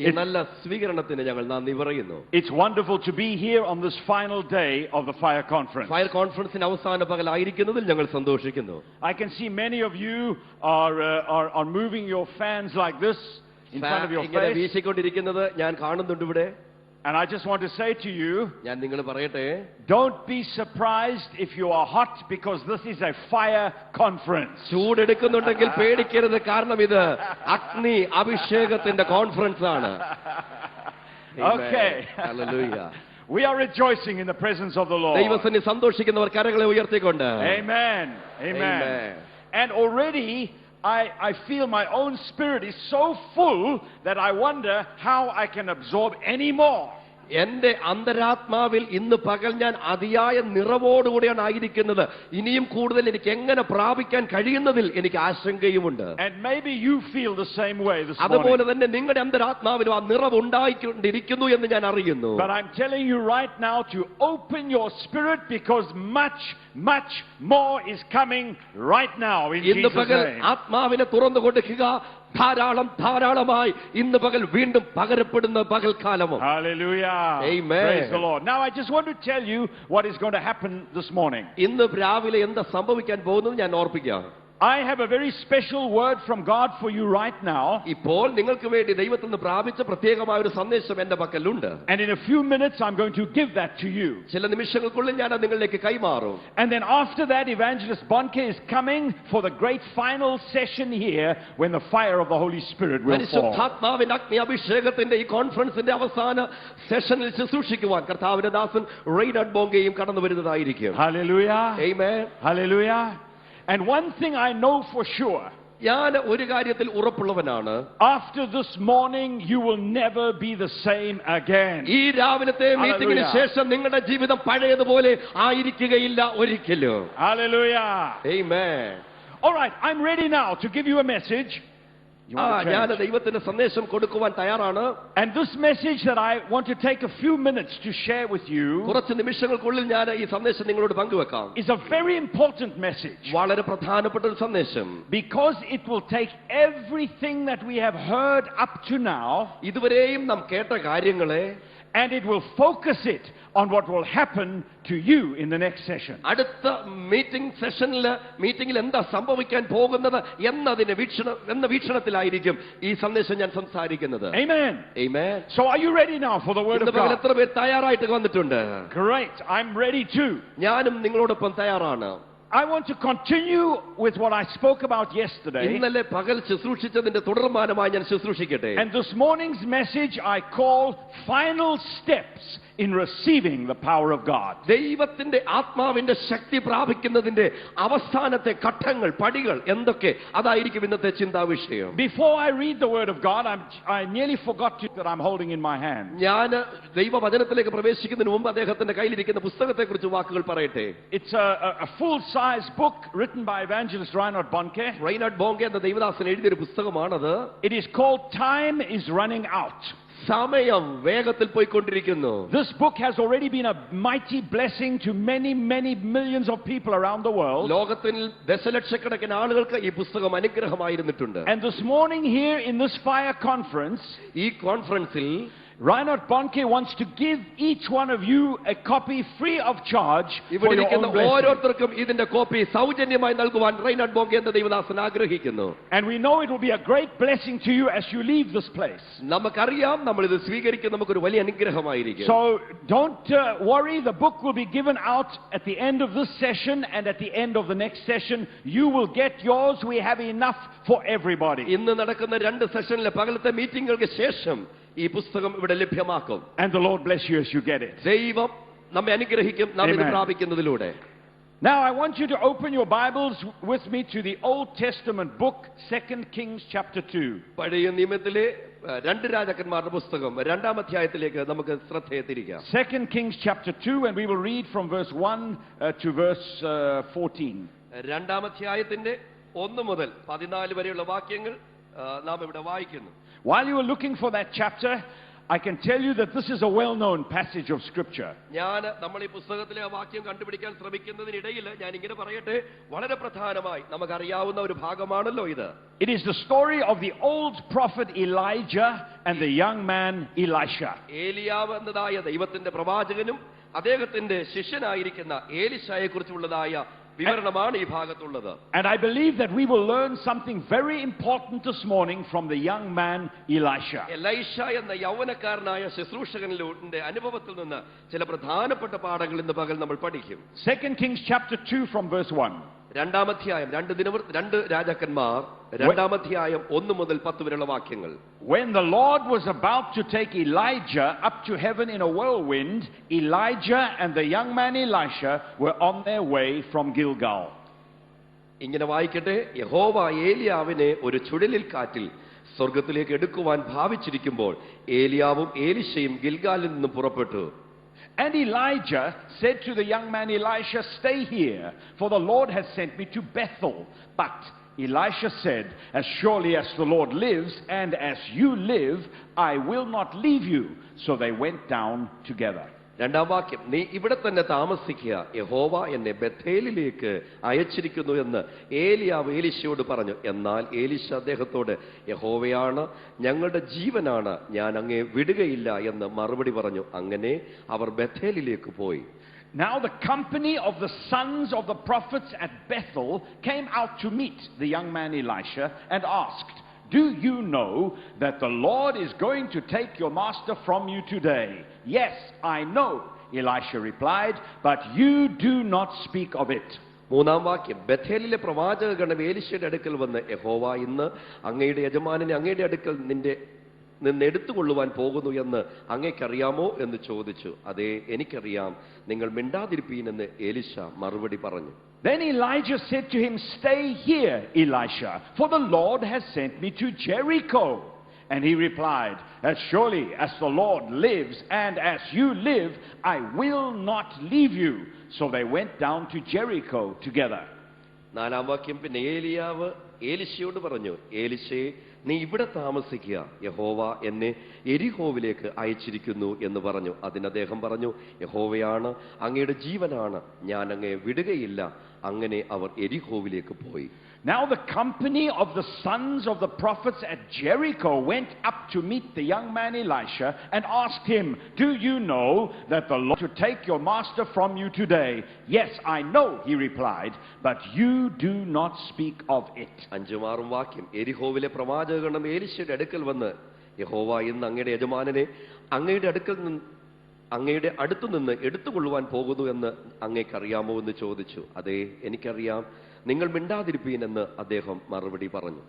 ഈ നല്ല സ്വീകരണത്തിന് ഞങ്ങൾ നന്ദി പറയുന്നു. It's wonderful to be here on this final day of the fire conference. Fire കോൺഫറൻസിന്റെ അവസാന പകലായിരിക്കുന്നതിൽ ഞങ്ങൾ സന്തോഷിക്കുന്നു. I can see many of you are moving your fans like this in front of your ഇങ്ങനെ face. വീശിക്കൊണ്ടിരിക്കുന്നത് ഞാൻ കാണുന്നുണ്ട് ഇവിടെ. And I just want to say to you, ഞാൻ നിങ്ങൾ പറയട്ടെ, don't be surprised if you are hot, because this is a fire conference. ചൂടെടുക്കുന്നുണ്ടെങ്കിൽ പേടിക്കരുത്, കാരണം ഇത് അഗ്നി അഭിഷേകത്തിന്റെ കോൺഫറൻസ് ആണ്. Okay. Hallelujah. We are rejoicing in the presence of the Lord. ദൈവസന്നിധി സന്തോഷിക്കുന്നവർ കരങ്ങളെ ഉയർത്തിക്കൊണ്ട്. Amen. Amen. Amen. And already I feel my own spirit is so full that I wonder how I can absorb any more. എന്റെ അന്തരാത്മാവിൽ ഇന്ന് പകൽ ഞാൻ അതിയായ നിറവോടുകൂടിയാണ് ആയിരിക്കുന്നത്. ഇനിയും കൂടുതൽ എനിക്ക് എങ്ങനെ പ്രാപിക്കാൻ കഴിയുന്നതിൽ എനിക്ക് ആശങ്കയുമുണ്ട്. And maybe you feel the same way this morning. അതുപോലെ തന്നെ നിങ്ങളുടെ അന്തരാത്മാവിലും ആ നിറവ് ഉണ്ടായിക്കൊണ്ടിരിക്കുന്നു എന്ന് ഞാൻ അറിയുന്നു. But I'm telling you right now to open your spirit, because much more is coming right now in ഇന്ന് Jesus' പകൽ name. ആത്മാവിനെ തുറന്നു കൊടുക്കുക. ധാരാളമായി ഇന്ന് പകൽ വീണ്ടും പകരപ്പെടുന്ന പകൽക്കാലമോ. Hallelujah. Amen. Praise the Lord. Now I just want to tell you what is going to happen this morning. ഇന്ന് രാവിലെ എന്താ സംഭവിക്കാൻ പോകുന്നത് ഞാൻ ഓർപ്പിക്കാം. I have a very special word from God for you right now. ഇപ്പോൾ നിങ്ങൾക്ക് വേണ്ടി ദൈവത്തിൽ നിന്ന് പ്രാപിച്ച പ്രത്യേകമായ ഒരു സന്ദേശം എന്റെ പക്കലുണ്ട്. And in a few minutes I'm going to give that to you. ചില നിമിഷങ്ങൾക്കുള്ളിൽ ഞാൻ അത് നിങ്ങളിലേക്ക് കൈമാറും. And then after that, Evangelist Bonke is coming for the great final session here, when the fire of the Holy Spirit will fall. പരിശുദ്ധാത്മാവിന്റെ അഗ്നി അഭിഷേകത്തിന്റെ ഈ കോൺഫറൻസിന്റെ അവസാന സെഷനിൽ ശുശ്രൂഷിക്കുവാൻ കർത്താവിന്റെ ദാസൻ റെയ്നാർഡ് ബോങ്കയും കടന്നു വരുന്നതായിരിക്കും. Hallelujah. Amen. Hallelujah. And one thing I know for sure, ഞാൻ ഒരു കാര്യത്തിൽ ഉറപ്പുള്ളവനാണ്. after this morning you will never be the same again. ഈ രാവിലത്തെ മീറ്റിംഗിന് ശേഷം നിങ്ങളുടെ ജീവിതം പഴയതുപോലെ ആയിരിക്കുകയില്ല ഒരിക്കലും. Hallelujah. Amen. All right, I'm ready now to give you a message. ഞാൻ ദൈവത്തിന്റെ സന്ദേശം കൊടുക്കുവാൻ തയ്യാറാണ്. And this message that I want to take a few minutes to share with you കുറച്ച് നിമിഷങ്ങൾക്കുള്ളിൽ ഞാൻ ഈ സന്ദേശം നിങ്ങളോട് പങ്കുവെക്കാം. is a very important message, വളരെ പ്രധാനപ്പെട്ട ഒരു സന്ദേശം. because it will take everything that we have heard up to now, ഇതുവരെയും നാം കേട്ട കാര്യങ്ങളെ, and it will focus it on what will happen to you in the next session. അടുത്ത മീറ്റിംഗിൽ എന്താ സംഭവിക്കാൻ പോകുന്നത് എന്ന വീക്ഷണത്തിലായിരിക്കും ഈ സന്ദേശം ഞാൻ സംസാരിക്കുന്നത്. Amen. Amen. So are you ready now for the word of God? എത്ര പേർ തയ്യാറായിട്ട് വന്നിട്ടുണ്ട്? Great. I'm ready too. ഞാനും നിങ്ങളോടൊപ്പം തയ്യാറാണ്. I want to continue with what I spoke about yesterday. ഇന്നലെ പകൽ ശുശ്രൂഷിച്ചതിന്റെ തുടർമാനമായി ഞാൻ ശുശ്രൂഷിക്കട്ടെ. And this morning's message I call Final Steps in Receiving the Power of God. ദൈവത്തിന്റെ ആത്മാവിന്റെ ശക്തി പ്രാപിക്കുന്നതിന്റെ അവസാനത്തെ ഘട്ടങ്ങൾ, പടികൾ എന്തൊക്കെ, അതായിരിക്കും ഇന്നത്തെ ചിന്താ വിഷയം. Before I read the word of God, I nearly forgot that I'm holding in my hand. ഞാൻ ദൈവവചനത്തിലേക്ക് പ്രവേശിക്കുന്നതിന് മുമ്പ് അദ്ദേഹത്തിന്റെ കയ്യിലിരിക്കുന്ന പുസ്തകത്തെക്കുറിച്ച് വാക്കുകൾ പറയട്ടെ. It's a full-size book written by Evangelist Reinhard Bonke. റെയ്നാർഡ് ബോങ്കെ എന്ന ദൈവദാസൻ എഴുതിയൊരു പുസ്തകമാണത്. It is called Time is Running Out. സമയം വേഗത്തിൽ പോയിക്കൊണ്ടിരിക്കുന്നു. This book has already been a mighty blessing to many millions of people around the world. ലോകത്തിൽ ദശലക്ഷക്കണക്കിന് ആളുകൾക്ക് ഈ പുസ്തകം അനുഗ്രഹമായിരുന്നിട്ടുണ്ട്. And this morning here in this fire conference, ഈ കോൺഫറൻസിൽ Reinhard Bonke wants to give each one of you a copy free of charge for ഇവിടെ your ഇരിക്കുന്ന own blessing. ഓരോരുത്തർക്കും ഇതിന്റെ കോപ്പി സൗജന്യമായി നൽകുവാൻ റെയ്നാർഡ് ബോങ്കെ എന്ന ദൈവദാസൻ ആഗ്രഹിക്കുന്നു. And we know it will be a great blessing to you as you leave this place. നമുക്കറിയാം നമ്മൾ ഇത് സ്വീകരിക്കുന്ന നമുക്കൊരു വലിയ അനുഗ്രഹമായിരിക്കും. So don't worry, the book will be given out at the end of this session, and at the end of the next session you will get yours. We have enough for everybody. ഇന്ന് നടക്കുന്ന 2 സെഷനിലെ പകലത്തെ മീറ്റിംഗുകൾക്ക് ശേഷം ഈ പുസ്തകം ഇവിടെ ലഭ്യമാക്കും. And the Lord bless you as you get it. ദൈവം നമ്മെ അനുഗ്രഹിക്കും നാം ഇത് പ്രാപിക്കുന്നതിലൂടെ. Now I want you to open your Bibles with me to the Old Testament book, 2 Kings chapter 2. പഴയ നിയമത്തിലെ 2 രാജാക്കന്മാരുടെ പുസ്തകം 2-ാം അധ്യായത്തിലേക്ക് നമുക്ക് ശ്രദ്ധയെ തിരിക്കാം. 2 Kings chapter 2, and we will read from verse 1 to verse 14. 2-ാം അധ്യായത്തിന്റെ 1 മുതൽ 14 വരെയുള്ള വാക്യങ്ങൾ നാം ഇവിടെ വായിക്കുന്നു. While you are looking for that chapter, I can tell you that this is a well-known passage of Scripture. ഞാൻ നമ്മൾ ഈ പുസ്തകത്തിലെ ആ വാക്യം കണ്ടുപിടിക്കാൻ ശ്രമിക്കുന്നതിനിടയിൽ ഞാൻ ഇങ്ങനെ പറയട്ടെ, വളരെ പ്രധാനമായി നമുക്കറിയാവുന്ന ഒരു ഭാഗമാണല്ലോ ഇത്. It is the story of the old prophet Elijah and the young man Elisha. ഏലിയാവ് എന്നതായ ദൈവത്തിന്റെ പ്രവാചകനും അദ്ദേഹത്തിന്റെ ശിഷ്യനായിരിക്കുന്ന ഏലിശായെ കുറിച്ചുള്ളതായ വിവരണമാണ് ഈ ഭാഗത്തുള്ളത്. And I believe that we will learn something very important this morning from the young man Elisha. Elisha എന്ന യൗവനക്കാരനായ ശുശ്രൂഷകനിലൂടെ അനുഭവത്തിൽ നിന്ന് ചില പ്രധാനപ്പെട്ട പാഠങ്ങൾ ഇന്ന് പകൽ നമ്മൾ പഠിക്കും. 2 Kings chapter 2 from verse 1. രണ്ടാമധ്യായം, രണ്ട് രാജാക്കന്മാർ രണ്ടാമധ്യായം 1 മുതൽ 10 വരെയുള്ള വാക്യങ്ങൾ. When the Lord was about to take Elijah up to heaven in a whirlwind, Elijah and the young man Elisha were on their way from Gilgal. ഇങ്ങനെ വായിക്കട്ടെ, യഹോവ ഏലിയാവിനെ ഒരു ചുഴലിൽ കാറ്റിൽ സ്വർഗ്ഗത്തിലേക്ക് എടുക്കുവാൻ ഭാവിച്ചിരിക്കുമ്പോൾ ഏലിയാവും ഏലിശയും ഗിൽഗാലിൽ നിന്ന് പുറപ്പെട്ടു. And Elijah said to the young man Elisha, "Stay here, for the Lord has sent me to Bethel." But Elisha said, "As surely as the Lord lives and as you live, I will not leave you." So they went down together. രണ്ടാം വാക്യം, നീ ഇവിടെ തന്നെ താമസിക്കുക, യഹോവ എന്നെ ബഥേലിലേക്ക് അയച്ചിരിക്കുന്നു എന്ന് ഏലിയാവ് ഏലിശയോട് പറഞ്ഞു. എന്നാൽ ഏലിശ അദ്ദേഹത്തോട്, യഹോവയാണ് ഞങ്ങളുടെ ജീവനാണ്, ഞാൻ അങ്ങേ വിടുകയില്ല എന്ന് മറുപടി പറഞ്ഞു. അങ്ങനെ അവർ ബഥേലിലേക്ക് പോയി. Now the company of the sons of the prophets at Bethel came out to meet the young man Elisha and asked, "Do you know that the Lord is going to take your master from you today?" "Yes, I know," Elisha replied, "but you do not speak of it." മൂന്നാം വാക്യം, ബഥേലിലെ പ്രവാചകഗണം ഏലിശയുടെ അടുക്കൽ വന്ന്, യഹോവ ഇന്ന് അങ്ങയുടെ യജമാനനെ അങ്ങയുടെ അടുക്കൽ നിന്ന് എടുത്തുകൊള്ളുവാൻ പോകുന്നു എന്ന് അങ്ങേക്കറിയാമോ എന്ന് ചോദിച്ചു. അതേ, എനിക്കറിയാം, നിങ്ങൾ മിണ്ടാതിരിപ്പീൻ എന്ന് ഏലിശ മറുപടി പറഞ്ഞു. Then Elijah said to him, "Stay here, Elisha, for the Lord has sent me to Jericho." And he replied, "As surely as the Lord lives and as you live, I will not leave you." So they went down to Jericho together. നാലാം വാക്യം, പിന്നെ ഏലിയാവ് ഏലിശയോട് പറഞ്ഞു, ഏലിശയെ നീ ഇവിടെ താമസിക്കുക, യഹോവ എന്നെ എരിഹോവിലേക്ക് അയച്ചിരിക്കുന്നു എന്ന് പറഞ്ഞു. അതിന് അദ്ദേഹം പറഞ്ഞു, യഹോവയാണ് അങ്ങയുടെ ജീവനാണ്, ഞാൻ അങ്ങയെ വിടുകയില്ല. അങ്ങനെ അവർ എരിഹോവിലേക്ക് പോയി. Now the company of the sons of the prophets at Jericho went up to meet the young man Elisha and asked him, "Do you know that the Lord to take your master from you today?" "Yes, I know," he replied, "but you do not speak of it." അഞ്ചും ആറും വാക്യം, എരിഹോവിലെ പ്രവാചകഗണം ഏലിശയുടെ അടുക്കൽ വന്ന്, യഹോവ ഇന്ന് അങ്ങയുടെ യജമാനനെ അങ്ങയുടെ അടുത്തുനിന്ന് എടുത്തുകൊള്ളുവാൻ പോകുന്നു എന്ന് അങ്ങേക്കറിയാമോ എന്ന് ചോദിച്ചു. അതേ, എനിക്കറിയാം, നിങ്ങൾ മിണ്ടാതിരിപ്പീൻ എന്ന് അദ്ദേഹം മറുപടി പറഞ്ഞു.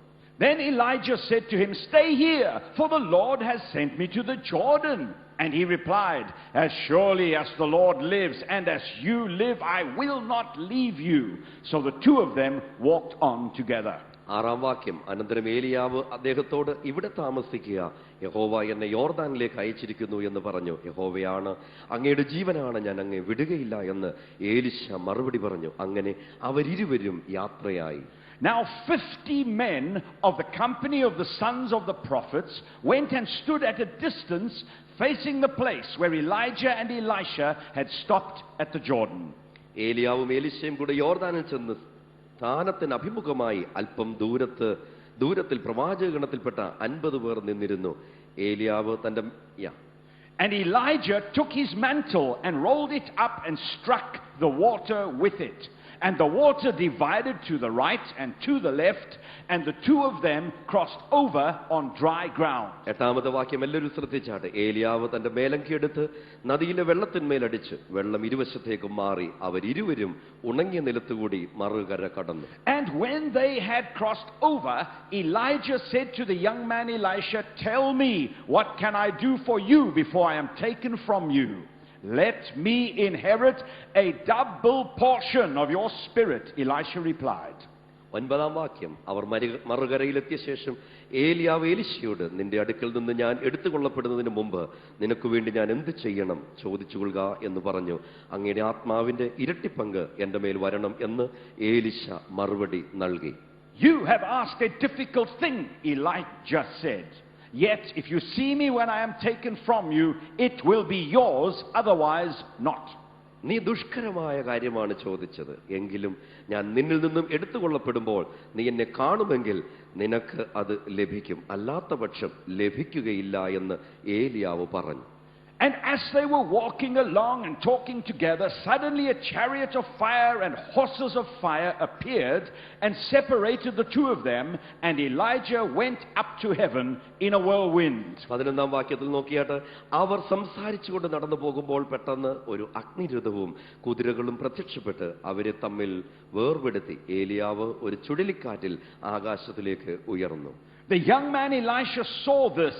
Then Elijah said to him, "Stay here, for the Lord has sent me to the Jordan." And he replied, "As surely as the Lord lives and as you live, I will not leave you." So the two of them walked on together. ആറാം വാക്യം, അനന്തരം ഏലിയാവ് അദ്ദേഹത്തോട്, ഇവിടെ താമസിക്കുക, യഹോവ എന്നെ യോർദാനിലേക്ക് അയച്ചിരിക്കുന്നു എന്ന് പറഞ്ഞു. യഹോവയാണ് അങ്ങയുടെ ജീവനാണ്, ഞാൻ അങ്ങയെ വിടുകയില്ല എന്ന് ഏലിശ മറുപടി പറഞ്ഞു. അങ്ങനെ അവരിരുവരും യാത്രയായി. Now 50 men of the company of the sons of the prophets went and stood at a distance facing the place where Elijah and Elisha had stopped at the Jordan. ഏലിയാവും ഏലിശയും കൂടെ യോർദാനിൽ ചെന്ന് സ്ഥാനത്തിന് അഭിമുഖമായി അല്പം ദൂരത്തിൽ പ്രവാചകഗണത്തിൽപ്പെട്ട 50 പേർ നിന്നിരുന്നു. ഏലിയാവ് തന്റെ And Elijah took his mantle and rolled it up and struck the water with it. And the water divided to the right and to the left, and the two of them crossed over on dry ground. എട്ടാമത്തെ വാക്യം എല്ലാവരും ശ്രദ്ധിച്ചാട്ടെ. ഏലിയാവ് തന്റെ മേലങ്കി എടുത്ത് നദിയിലെ വെള്ളത്തിന്മേലടിച്ച് വെള്ളം ഇരുവശത്തേക്കും മാറി അവരിരുവരും ഉണങ്ങിയ നിലത്തുകൂടി മറുകര കടന്നു. And when they had crossed over, Elijah said to the young man Elisha, "Tell me, what can I do for you before I am taken from you?" "Let me inherit a double portion of your spirit," Elisha replied. ഒൻപതാം വാക്യം, അവർ മറുകരയിലെത്തിയ ശേഷം ഏലിയാവ് ഏലിശയോട്, നിന്റെ അടുക്കൽ നിന്ന് ഞാൻ എടുത്തുകൊള്ളപ്പെടുന്നതിന് മുമ്പ് നിനക്ക് വേണ്ടി ഞാൻ എന്ത് ചെയ്യണം ചോദിച്ചുകൊള്ളുക എന്ന് പറഞ്ഞു. അങ്ങയുടെ ആത്മാവിന്റെ ഇരട്ടിപ്പങ്ക് എന്റെ മേൽ വരണം എന്ന് ഏലിശ മറുപടി നൽകി. "You have asked a difficult thing," Elijah said. Yet if you see me when I am taken from you, it will be yours, otherwise not. നീ ദുഷ്കരമായ കാര്യമാണ് ചോദിച്ചത്, എങ്കിലും ഞാൻ നിന്നിൽ നിന്നും എടുത്തുകൊള്ളപ്പെടുമ്പോൾ നീ എന്നെ കാണുമെങ്കിൽ നിനക്ക് അത് ലഭിക്കും, അല്ലാത്ത പക്ഷം ലഭിക്കുകയില്ല എന്ന് ഏലിയാവ് പറഞ്ഞു. And as they were walking along and talking together, suddenly a chariot of fire and horses of fire appeared and separated the two of them, and Elijah went up to heaven in a whirlwind. 11ാം വാക്യത്തിൽ നോക്കിയാട്ട്, അവർ സംസാരിച്ചുകൊണ്ട് നടന്നു പോകുമ്പോൾ പെട്ടെന്ന് ഒരു അഗ്നിരഥവും കുതിരകളും പ്രത്യക്ഷപ്പെട്ട് അവരെ തമ്മിൽ വേർപെടുത്തി. ഏലിയാവ് ഒരു ചുഴലിക്കാറ്റിൽ ആകാശത്തിലേക്ക് ഉയർന്നു. The young man Elisha saw this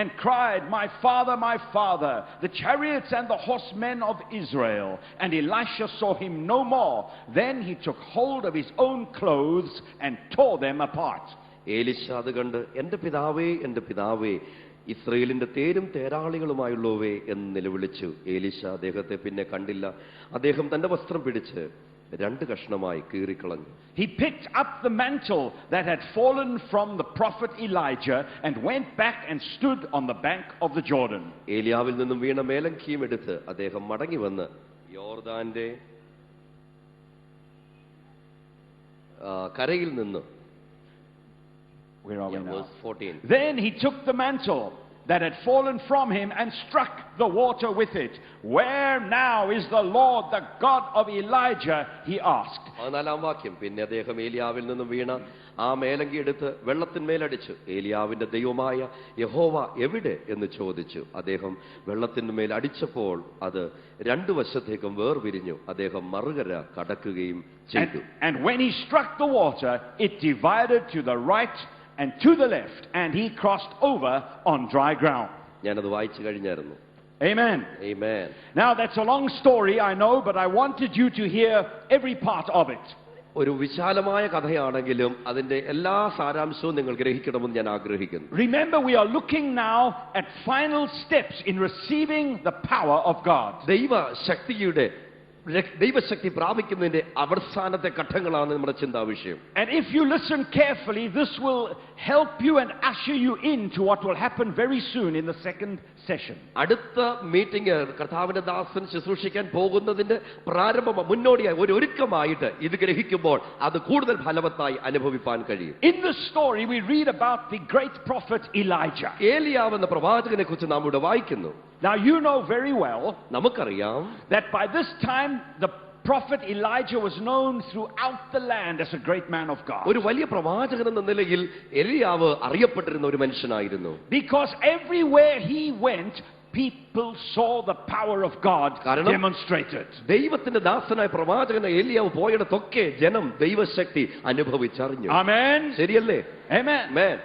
and cried, my father, the chariots and the horsemen of Israel. And Elisha saw him no more. Then he took hold of his own clothes and tore them apart. Elisha അത് കണ്ട്, എന്റെ പിതാവേ, ഇസ്രയേലിന്റെ തേരും തേരാളികളുമായുള്ളവേ എന്ന് നിലവിളിച്ചു. ഏലിശ അദ്ദേഹത്തെ പിന്നെ കണ്ടില്ല. അദ്ദേഹം തന്റെ വസ്ത്രം പിടിച്ച് രണ്ട് കഷ്ണമായി കീറിക്കളഞ്ഞു. He picked up the mantle that had fallen from the prophet Elijah and went back and stood on the bank of the Jordan. ഏലിയാവിൽ നിന്നും വീണ മേലങ്കിയും എടുത്ത് അദ്ദേഹം മടങ്ങി വന്ന് യോർദാന്റെ കരയിൽ നിന്ന്. Where are we now? Verse 14. Then he took the mantle that had fallen from him and struck the water with it. Where now is the Lord, the God of Elijah? He asked. 14ാം വാക്യം. പിന്നെ അദ്ദേഹം ഏലിയാവിൽ നിന്നും വീണ ആ മേലങ്കി എടുത്ത് വെള്ളത്തിന്മേലടിച്ചു. ഏലിയാവിന്റെ ദൈവമായ യഹോവ എവിടെ എന്ന് ചോദിച്ചു. അദ്ദേഹം വെള്ളത്തിന്മേൽ അടിച്ചപ്പോൾ അത് രണ്ടു വശത്തേക്കും വേർപിരിഞ്ഞു. അദ്ദേഹം മറുകര കടക്കുകയും ചെയ്തു. And when he struck the water, it divided to the right and to the left, and he crossed over on dry ground. ഞാനത് വായിച്ചു കഴിഞ്ഞായിരുന്നു. Amen. Amen. Now that's a long story, I know, but I wanted you to hear every part of it. ഒരു വിശാലമായ കഥയാണെങ്കിലും അതിന്റെ എല്ലാ സാരാംശവും നിങ്ങൾ ഗ്രഹിക്കണമെന്ന് ഞാൻ ആഗ്രഹിക്കുന്നു. Remember, we are looking now at final steps in receiving the power of God. ദൈവശക്തി പ്രാപിക്കുന്നതിന്റെ അവസാനത്തെ ഘട്ടങ്ങളാണ് നമ്മുടെ ചിന്താ വിഷയം. And if you listen carefully, this will help you and usher you into what will happen very soon in the second session. അടുത്ത meeting കർത്താവിന്റെ ദാസൻ ശുശ്രൂഷിക്കാൻ പോകുന്നതിന്റെ മുന്നോടിയായി ഒരു ഒരുക്കമായിട്ട് ഇത് ഗ്രഹിക്കുമ്പോൾ അത് കൂടുതൽ ഫലവത്തായി അനുഭവിപ്പാൻ കഴിയും. In this story we read about the great prophet Elijah. ഏലിയാവ് എന്ന പ്രവാചകനെ കുറിച്ച് നാം ഇവിടെ വായിക്കുന്നു. Now you know very well നമുക്കറിയാം that by this time the prophet Elijah was known throughout the land as a great man of God. ഒരു വലിയ പ്രവാചകൻ എന്ന നിലയിൽ ഏലിയാവ് അറിയപ്പെട്ടിരുന്ന ഒരു മനുഷ്യനായിരുന്നു. Because everywhere he went, people saw the power of God demonstrated. ദൈവത്തിന്റെ ദാസനായ പ്രവാചകൻ ഏലിയാവ് പോയിടത്തൊക്കെ ജനം ദൈവശക്തി അനുഭവിച്ചറിഞ്ഞു. Amen. ശരിയല്ലേ? Amen. Amen.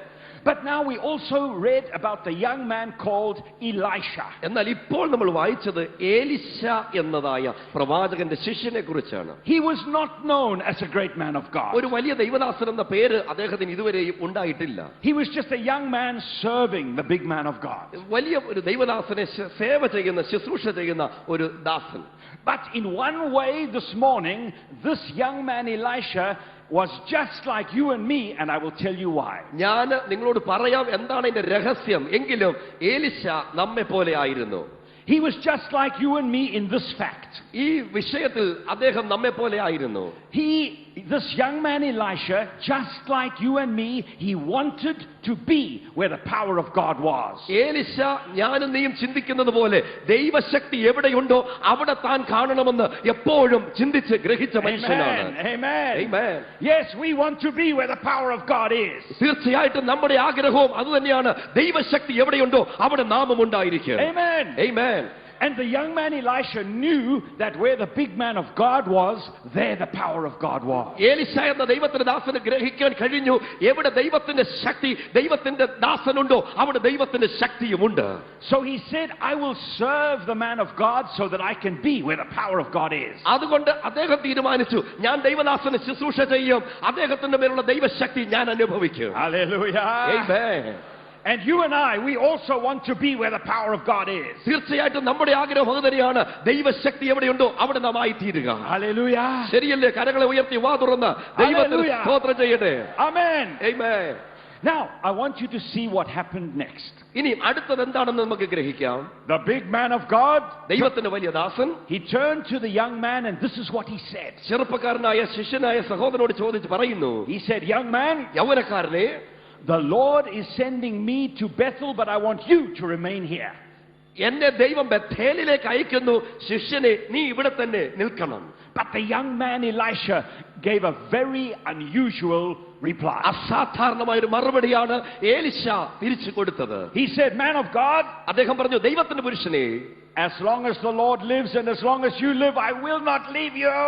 But now we also read about the young man called Elisha. എന്നാൽ ഇപ്പോൾ നമ്മൾ വായിച്ചത് ഏലിശ എന്നതായ പ്രവാചകന്റെ ശിഷ്യനെ കുറിച്ചാണ്. He was not known as a great man of God. ഒരു വലിയ ദൈവദാസൻ എന്ന പേര് അദ്ദേഹത്തിന് ഇതുവരെയും ഉണ്ടായിട്ടില്ല. He was just a young man serving the big man of God. വലിയ ഒരു ദൈവദാസനെ സേവ ചെയ്യുന്ന ശുശ്രൂഷ ചെയ്യുന്ന ഒരു ദാസൻ. But in one way this morning, this young man Elisha was just like you and me, and I will tell you why. ഞാൻ നിങ്ങളോട് പറയാം എന്താണ് ഇതിന്റെ രഹസ്യം. എങ്കിലും ഏലിശ നമ്മെ പോലെ ആയിരുന്നു. He was just like you and me in this fact. ഈ വിഷയത്തിൽ അദ്ദേഹം നമ്മെ പോലെ ആയിരുന്നു. This young man Elisha, just like you and me, he wanted to be where the power of God was. Elisha ഞാനും നീയും ചിന്തിക്കുന്നത് പോലെ ദൈവശക്തി എവിടെയുണ്ടോ അവിടെ താൻ കാണണമെന്ന് എപ്പോഴും ചിന്തിച്ച് ഗ്രഹിച്ച മനുഷ്യനാണ്. Amen. Amen. Yes, we want to be where the power of God is. തീർച്ചയായിട്ടും നമ്മുടെ ആഗ്രഹവും അതുതന്നെയാണ്. ദൈവശക്തി എവിടെയുണ്ടോ അവിടെ നാമം ഉണ്ടായിരിക്കും. Amen. Amen. And the young man Elisha knew that where the big man of God was, there the power of God was. Elisha എന്ന ദൈവത്തിന്റെ ദാസന് ഗ്രഹിക്കാൻ കഴിഞ്ഞു എവിടെ ദൈവത്തിന്റെ ശക്തി ദൈവത്തിന്റെ ദാസനുണ്ടോ അവിടെ ദൈവത്തിന്റെ ശക്തിയുമുണ്ട്. So he said, I will serve the man of God so that I can be where the power of God is. അതുകൊണ്ട് അദ്ദേഹം തീരുമാനിച്ചു ഞാൻ ദൈവദാസന് ശുശ്രൂഷ ചെയ്യും, അദ്ദേഹത്തിന്റെ മേലുള്ള ദൈവശക്തി ഞാൻ അനുഭവിക്കും. Hallelujah. Amen. And you and I, we also want to be where the power of God is. തീർച്ചയായിട്ടും നമ്മുടെ ആഗ്രഹം അതുതന്നെയാണ്. ദൈവശക്തി എവിടെയുണ്ടോ അവിടെ നാം ആയിത്തീരുക. Hallelujah. ശരിയല്ലേ? കരങ്ങളെ ഉയർത്തി വാ തുറന്ന് ദൈവത്തിന് സ്തോത്രം ചെയ്യട്ടെ. Amen. Amen. Now, I want you to see what happened next. ഇനി അടുത്തത് എന്താണെന്ന് നമുക്ക് ഗ്രഹിക്കാം. The big man of God, ദൈവത്തിന്റെ വലിയ ദാസൻ he turned to the young man and this is what he said. ചെറുപ്പക്കാരനായ ശിഷ്യനായ സഹോദരനോട് ചോദിച്ച് പറയുന്നു, He said, young man, യൗവനക്കാരനെ, the Lord is sending me to Bethel, but I want you to remain here. എന്നെ ദൈവം ബേഥേലിലേക്ക് അയക്കുന്നു, ശിഷ്യനെ നീ ഇവിടെ തന്നെ നിൽക്കണം. But the young man Elisha gave a very unusual reply. അസാധാരണമായ ഒരു മറുപടിയാണ് എലീശ തിരിച്ചു കൊടുത്തത്. He said, man of God, അദ്ദേഹം പറഞ്ഞു, ദൈവത്തിന്റെ പുരുഷനെ, as long as the Lord lives and as long as you live, I will not leave you.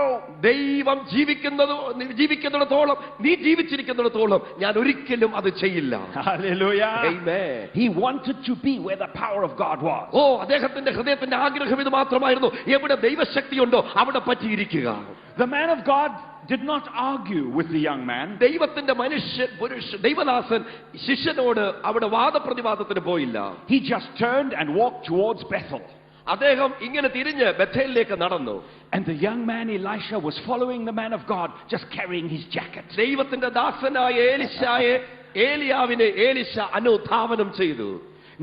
ദൈവം ജീവിക്കുന്നിടത്തോളം, നീ ജീവിച്ചിരിക്കുന്നിടത്തോളം ഞാൻ ഒരിക്കലും അത് ചെയ്യില്ല. Hallelujah. Amen. He wanted to be where the power of God was. അദ്ദേഹത്തിന്റെ ഹൃദയത്തിന്റെ ആഗ്രഹം ഇത് മാത്രമായിരുന്നു, എവിടെ ദൈവശക്തിയുണ്ടോ അവിടെ പറ്റിയിരിക്കുക. The man of God did not argue with the young man. ദൈവത്തിന്റെ ദൈവദാസൻ ശിഷ്യനോട് അവിടെ വാദപ്രതിവാദത്തിന് പോയില്ല. He just turned and walked towards Bethel. അദ്ദേഹം ഇങ്ങനെ തിരിഞ്ഞ് ബേഥേലിലേക്ക് നടന്നു. And the young man Elisha was following the man of God, just carrying his jacket. ദൈവത്തിന്റെ ദാസനായ ഏലിയാവിനെ എലീശ അനുധാവനം ചെയ്തു.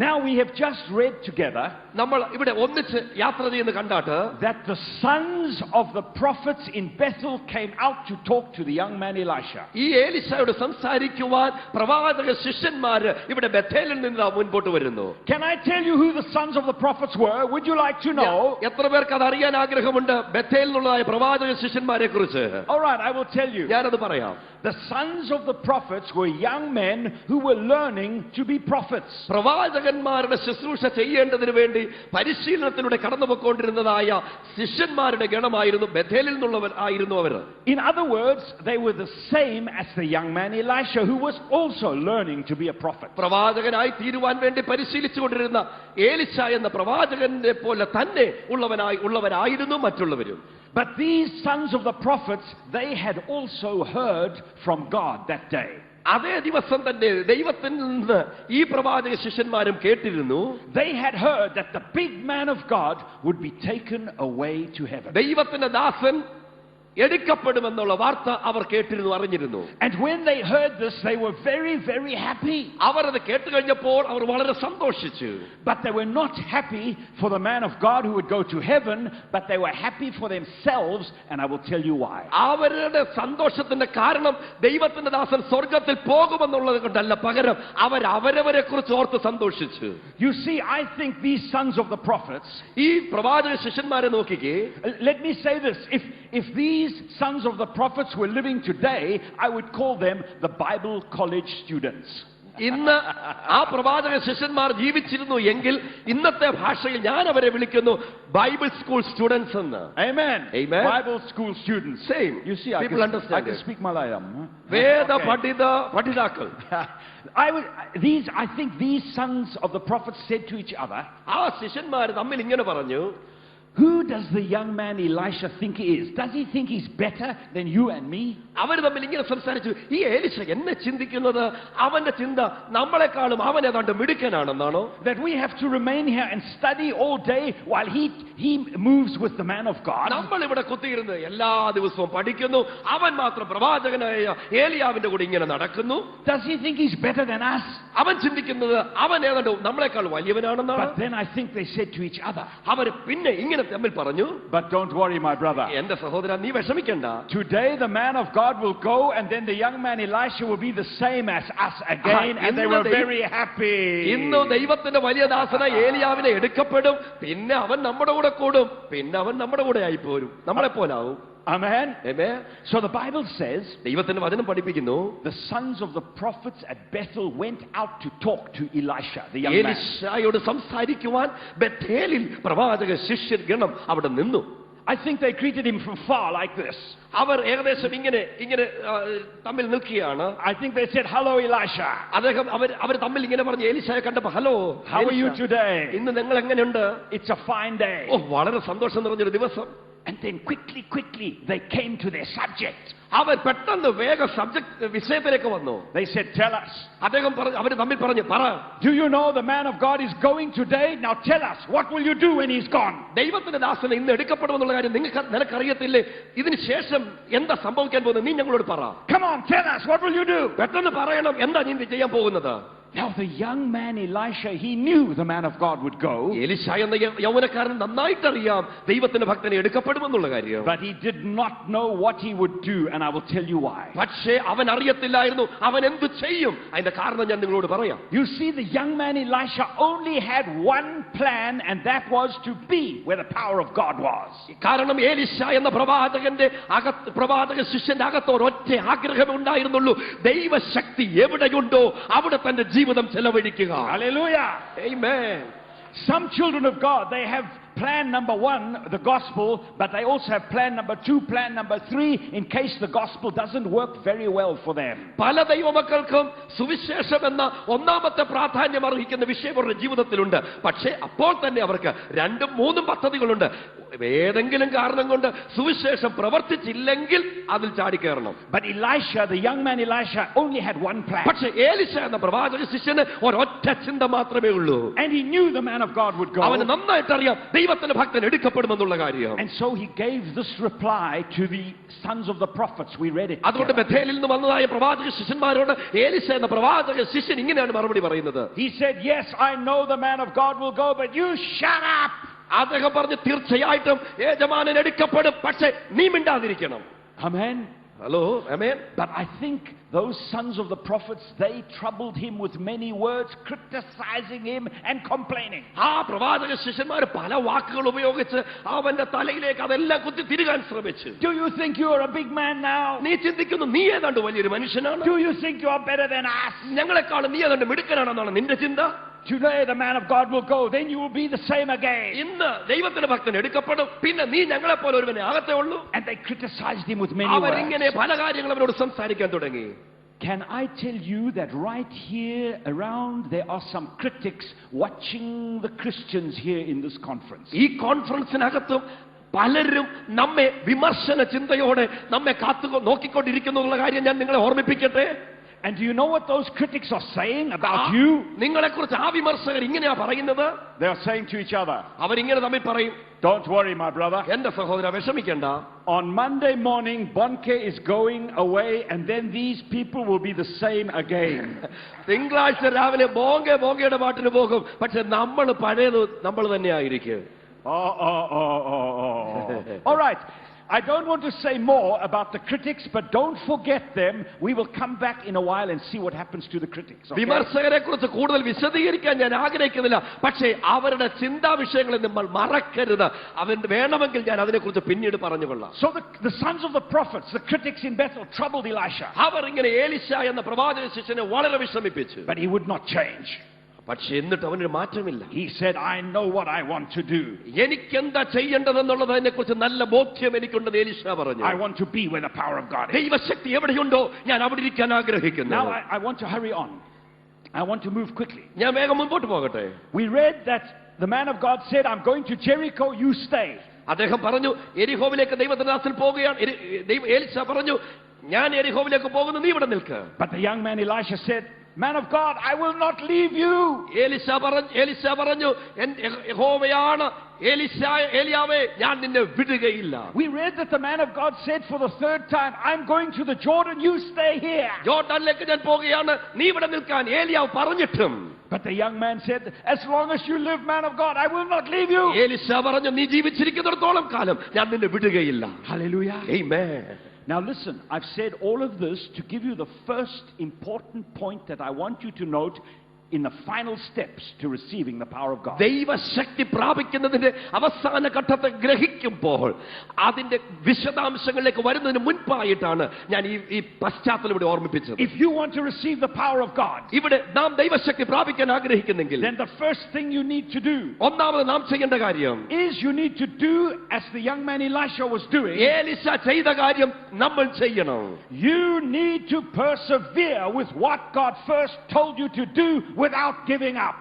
Now we have just read together നമ്മൾ ഇവിടെ ഒന്നിച്ച് യാത്ര ചെയ്യുന്ന കണ്ടാട്ട് that the sons of the prophets in Bethel came out to talk to the young man Elisha. ഈ എലീശയോട് സംസാരിക്കുവാൻ പ്രവാചക ശിഷ്യന്മാര് ഇവിടെ ബേഥേലിൽ നിന്ന് മുൻപോട്ട് വരുന്നു. Can I tell you who the sons of the prophets were? Would you like to know? എത്ര പേർക്ക് അത് അറിയാൻ ആഗ്രഹമുണ്ട്, ബേഥേലിനുള്ളതായ പ്രവാചക ശിഷ്യന്മാരെ കുറിച്ച്? All right, I will tell you. ഞാനത് പറയാം. The sons of the prophets were young men who were learning to be prophets. പ്രവാചകന്മാരുടെ ശുശ്രൂഷ ചെയ്യേണ്ടതിനു വേണ്ടി പരിശീലനത്തിലൂടെ കടന്നുപോയിക്കൊണ്ടിരുന്നതായ ശിഷ്യന്മാരുടെ ഗണമായിരുന്നു, ബേഥേലിൽ നിന്നുള്ളവരായിരുന്നു അവർ. In other words, they were the same as the young man Elisha, who was also learning to be a prophet. പ്രവാചകനായി തീരുവാൻ വേണ്ടി പരിശീലിച്ചുകൊണ്ടിരുന്ന എലീശ എന്ന പ്രവാചകനെ പോലെ തന്നെ ഉള്ളവരായിരുന്നു മറ്റുള്ളവരും. But these sons of the prophets, they had also heard from God that day. അതേ ദിവസം തന്നെ ദൈവത്തിൽ നിന്ന് ഈ പ്രവാചക ശിഷ്യന്മാരും കേട്ടിരുന്നു. They had heard that the big man of God would be taken away to heaven. ദൈവത്തിന്റെ ദാസൻ എടുക്കപ്പെടുമെന്നുള്ള വാർത്ത അവർ കേട്ടിരുന്നു, അറിഞ്ഞിരുന്നു. And when they heard this, they were very, very happy. അവർ അത് കേട്ട് കഴിഞ്ഞപ്പോൾ അവർ വളരെ സന്തോഷിച്ചു. But they were not happy for the man of God who would go to heaven, but they were happy for themselves, and I will tell you why. അവരുടെ സന്തോഷത്തിന്റെ കാരണം ദൈവത്തിന്റെ ദാസൻ സ്വർഗ്ഗത്തിൽ പോകുമെന്നുള്ളത് കൊണ്ടല്ല, പകരം അവരവരെ കുറിച്ച് ഓർത്ത് സന്തോഷിച്ചു. You see, I think these sons of the prophets, ഈ പ്രവാചക ശിഷ്യന്മാരെ നോക്കിക്കേ. let me say this, if these sons of the prophets were living today, I would call them the Bible college students. ഇന്ന് ആ പ്രവാചക ശിഷ്യന്മാർ ജീവിച്ചിരുന്നു എങ്കിൽ ഇന്നത്തെ ഭാഷയിൽ ഞാൻ അവരെ വിളിക്കുന്നു ബൈബിൾ സ്കൂൾ സ്റ്റുഡൻസ് എന്ന്. Amen. Amen. Bible school students. Same. You see, people I understand. can speak Malayalam. വേദ പഠിതാക്കൾ. I think these sons of the prophets said to each other, ആ ശിഷ്യന്മാർ തമ്മിൽ ഇങ്ങനെ പറഞ്ഞു, who does the young man Elisha think he is? Does he think he's better than you and me? അവർ തമ്മിൽ ഇങ്ങനെ സംസാരിച്ചു, ഈ എലീശ എന്നെ ചിന്തിക്കുന്നത് അവന്റെ ചിന്ത നമ്മളെക്കാളും അവൻ ഏതാണ്ട് മിടുക്കനാണെന്നാണോ? That we have to remain here and study all day while he moves with the man of God. നമ്മൾ ഇവിടെ കുത്തിയിരുന്ന് എല്ലാ ദിവസവും പഠിക്കുന്നു, അവൻ മാത്രം പ്രവാചകനായ ഏലിയാവിന്റെ കൂടെ ഇങ്ങനെ നടക്കുന്നു. Does he think he's better than us? അവൻ ചിന്തിക്കുന്നത് അവൻ ഏതാണ്ട് നമ്മളെക്കാൾ വലിയവനാണെന്നാണ്. But then I think they said to each other, അവർ പിന്നെ ഇങ്ങനെ തമ്മിൽ പറഞ്ഞു, but don't worry my brother, എന്റെ സഹോദരാ നീ വിഷമിക്കണ്ട. today the man of God will go and then the young man Elisha will be the same as us again. And they were very happy. ഇന്ന് ദൈവത്തിന്റെ വലിയ ദാസനായ ഏലിയാവിനെ എടുക്കപ്പെടും, പിന്നെ അവൻ നമ്മുടെ കൂടെ കൂടും, പിന്നെ അവൻ നമ്മുടെ കൂടെ ആയി പോരും, നമ്മളെ പോലാവും. Amen. Amen. So the Bible says ദൈവത്തിന്റെ വചനം പഠിപ്പിക്കുന്നു, the sons of the prophets at Bethel went out to talk to Elisha, the young man. എലീശയോട് സംസാരിക്കുവാൻ ബേഥേലിൽ പ്രവാചക ശിഷ്യർ ഗണം അവിടെ നിന്നു. I think they greeted him from far like this. അവർ ഏകദേശം ഇങ്ങനെ തമ്മിൽ നിൽക്കുകയാണ്. I think they said, hello Elisha. അവർ തമ്മിൽ ഇങ്ങനെ പറഞ്ഞു, എലീശയെ കണ്ടപ്പോൾ hello, how are you today? ഇന്ന് നിങ്ങൾ എങ്ങനെയുണ്ട്? It's a fine day. വളരെ സന്തോഷം നിറഞ്ഞൊരു ദിവസം. And then quickly, they came to their subject. അവൻ പെട്ടെന്ന് വേഗം വിഷയത്തിലേക്ക് വന്നു. They said, tell us. അദ്ദേഹം പറഞ്ഞു, അവര് തമ്മിൽ പറഞ്ഞു, പറ. Do you know the man of God is going today? Now tell us, what will you do when he's gone? ദൈവത്തിന്റെ ദാസൻ ഇന്ന് എടുക്കപ്പെടുമെന്നുള്ള കാര്യം നിനക്കറിയത്തില്ലേ? ഇതിന് ശേഷം എന്താ സംഭവിക്കാൻ പോകുന്നത്? നീ ഞങ്ങളോട് പറ. Come on, tell us, what will you do? പെട്ടെന്ന് പറയണം, എന്താ നീ ചെയ്യാൻ പോകുന്നത്? Now the young man Elisha, he knew the man of God would go. എലീശ എന്ന യൗവനക്കാരൻ നന്നായിട്ട് അറിയാം ദൈവത്തിന്റെ ഭക്തനെ എടുക്കപ്പെടുമെന്നുള്ള കാര്യം. But he did not know what he would do, and I will tell you why. പക്ഷേ അവൻ അറിയത്തില്ലായിരുന്നു അവൻ എന്ത് ചെയ്യും. അതിന്റെ കാരണം ഞാൻ നിങ്ങളോട് പറയാം. You see, the young man Elisha only had one plan, and that was to be where the power of God was. കാരണം എലീശ എന്ന പ്രവാചക ശിഷ്യന്റെ അകത്ത് ഒരൊറ്റ ആഗ്രഹമേ ഉണ്ടായിരുന്നുള്ളൂ, ദൈവശക്തി എവിടെയുണ്ടോ അവിടെ തന്റെ ജീവിതം ചെലവഴിക്കുക. Hallelujah. Amen. Some children of God, they have plan number 1, the gospel, but they also have plan number 2, plan number 3, in case the gospel doesn't work very well for them. പല ദൈവമക്കൾക്കും സുവിശേഷം എന്ന ഒന്നാമത്തെ പ്രാധാന്യം അർഹിക്കുന്ന വിഷയം അവരുടെ ജീവിതത്തിലുണ്ട്. പക്ഷേ അപ്പോൾ തന്നെ അവർക്ക് 2ഉം 3ഉം പദ്ധതികളുണ്ട്. ഏതെങ്കിലും കാരണം കൊണ്ട് സുവിശേഷം പ്രവർത്തിച്ചില്ലെങ്കിൽ അതിൽ ചാടിക്കയറണം. But Elisha, the young man Elisha, only had one plan. പക്ഷേ എലീശ എന്ന പ്രവാചക ശിഷ്യന് ഒരൊറ്റ ചിന്ത മാത്രമേ ഉള്ളൂ. And he knew the man of God would go. അവന് നന്നായിട്ട് അറിയാം ദൈവത്തിന്റെ ഭക്തൻ എടുക്കപ്പെടുമെന്നുള്ള കാര്യം. And so he gave this reply to the sons of the prophets. We read it. അതുകൊണ്ട് ബേഥേലിൽ നിന്ന് വന്നതായ പ്രവാചക ശിഷ്യന്മാരോട് എലീശ എന്ന പ്രവാചക ശിഷ്യൻ ഇങ്ങനെയാണ് മറുപടി പറയുന്നത്. He said, yes, I know the man of God will go, but you shut up. അദ്ദേഹം പറഞ്ഞു, തീർച്ചയായിട്ടും യജമാനൻ എടുക്കപ്പെടും, പക്ഷേ നീ മിണ്ടാതിരിക്കണം. Amen. Hello, amen. But I think those sons of the prophets, they troubled him with many words, criticizing him and complaining. ആ പ്രവാചക ശിഷ്യന്മാർ പല വാക്കുകൾ ഉപയോഗിച്ച് അവന്റെ തലയിലേക്ക് അതെല്ലാം കുത്തി തിരുകാൻ ശ്രമിച്ചു. Do you think you are a big man now? നീ ചിന്തിക്കുന്നു നീ ഏതാണ്ട് വലിയൊരു മനുഷ്യനാണ്. Do you think you are better than us? ഞങ്ങളെക്കാളും നീ ഏതാണ്ട് മിടുക്കനാണെന്നാണ് നിന്റെ ചിന്ത. Today the man of God will go, then you will be the same again. ഇന്ന് ദൈവത്തിന്റെ ഭക്തൻ എടുക്കപ്പെടും, പിന്നെ നീ ഞങ്ങളെ പോലെ ഒരുവനെ ആകത്തേ ഉള്ളൂ. And they criticized him with many words. അവരിങ്ങനെ പല കാര്യങ്ങൾ അവരോട് സംസാരിക്കാൻ തുടങ്ങി. Can I tell you that right here around there are some critics watching the Christians here in this conference? ഈ കോൺഫറൻസിനകത്തും പലരും നമ്മെ വിമർശന ചിന്തയോടെ നമ്മെ നോക്കിക്കൊണ്ടിരിക്കുന്നു എന്നുള്ള കാര്യം ഞാൻ നിങ്ങളെ ഓർമ്മിപ്പിക്കട്ടെ. And do you know what those critics are saying about you? നിങ്ങളെക്കുറിച്ച് ആ വിമർശകർ ഇങ്ങനെയാ പറയുന്നത്. They are saying to each other, അവരിങ്ങനെ തമ്മിൽ പറയും, don't worry my brother. എന്റെ സഹോദര വിഷമിക്കണ്ട. On Monday morning Bonke is going away and then these people will be the same again. തിങ്കളാഴ്ച രാവിലെ ബോങ്കയുടെ പാട്ടിന് പോകും, പക്ഷെ നമ്മൾ പഴയത് നമ്മൾ തന്നെ ആയിരിക്കും. All right. I don't want to say more about the critics, but don't forget them. We will come back in a while and see what happens to the critics. Okay? വിമർശകരെ കുറിച്ച് കൂടുതൽ വിശദീകരിക്കാൻ ഞാൻ ആഗ്രഹിക്കുന്നില്ല, പക്ഷേ അവരുടെ ചിന്താ വിഷയങ്ങളെ നമ്മൾ മറക്കരുത്. അവൻ വേണമെങ്കിൽ ഞാൻ അതിനെക്കുറിച്ച് പിന്നീട് പറഞ്ഞുകൊള്ളാം. So the sons of the prophets, the critics in Bethel, troubled Elisha. അവർ ഇങ്ങനെ എലീശ എന്ന പ്രവാചക ശിഷ്യനെ വളരെ വിഷമിപ്പിച്ചു. But he would not change. പക്ഷെ എന്നിട്ട് അവനൊരു മാറ്റമില്ല. He said, I know what I want to do. എനിക്കെന്താ ചെയ്യേണ്ടതെന്നുള്ളത് അതിനെക്കുറിച്ച് നല്ല ബോധ്യം എനിക്കുണ്ടെന്ന് എലീശ പറഞ്ഞു. I want to be where the power of God is. ദൈവശക്തി എവിടെയുണ്ടോ ഞാൻ അവിടെ ഇരിക്കാൻ ആഗ്രഹിക്കുന്നു. Now I want to hurry on. I want to move quickly. ഞാൻ വേഗം മുൻപോട്ട് പോകട്ടെ. We read that the man of God said, I'm going to Jericho, you stay. അദ്ദേഹം പറഞ്ഞു എരിഹോവിലേക്ക് ദൈവത്തിന്റെ ദാസൻ പോവുകയാണ്. എലീശ പറഞ്ഞു ഞാൻ എരിഹോവിലേക്ക് പോകുന്നു, നീ ഇവിടെ നിൽക്ക്. But the young man Elisha said, man of God, I will not leave you. എലീശ പറഞ്ഞു യഹോവയാണ് ഏലിയാവേ ഞാൻ നിന്നെ വിടുകയില്ല. We read that the man of God said for the 3rd time, I'm going to the Jordan, you stay here. യോർദാനിലേക്ക് ഞാൻ പോകുകയാണ്, നീ ഇവിടെ നിൽക്കാൻ ഏലിയാവ് പറഞ്ഞിട്ടും. But the young man said, as long as you live, man of God, I will not leave you. എലീശ പറഞ്ഞു നീ ജീവിച്ചിരിക്കുന്നിടത്തോളം കാലം ഞാൻ നിന്നെ വിടുകയില്ല. Hallelujah. Amen. Now listen, I've said all of this to give you the first important point that I want you to note in the final steps to receiving the power of God. ദൈവശക്തി പ്രാപിക്കുന്നതിന്റെ അവസാന ഘട്ടത്തെ ഗ്രഹിക്കുമ്പോൾ അതിന്റെ വിശദാംശങ്ങളിലേക്ക് വരുന്നതിന് മുൻപായിട്ടാണ് ഞാൻ ഈ പശ്ചാത്തലം ഇവിടെ ഓർമ്മിപ്പിച്ചത്. If you want to receive the power of God, ഇവിടെ നാം ദൈവശക്തി പ്രാപിക്കാൻ ആഗ്രഹിക്കുന്നെങ്കിൽ then the first thing you need to do ഒന്നാമത് നാം ചെയ്യേണ്ട കാര്യം is you need to do as the young man Elisha was doing. എലീശ ചെയ്ത കാര്യം നമ്മൾ ചെയ്യണം. You need to persevere with what God first told you to do without giving up.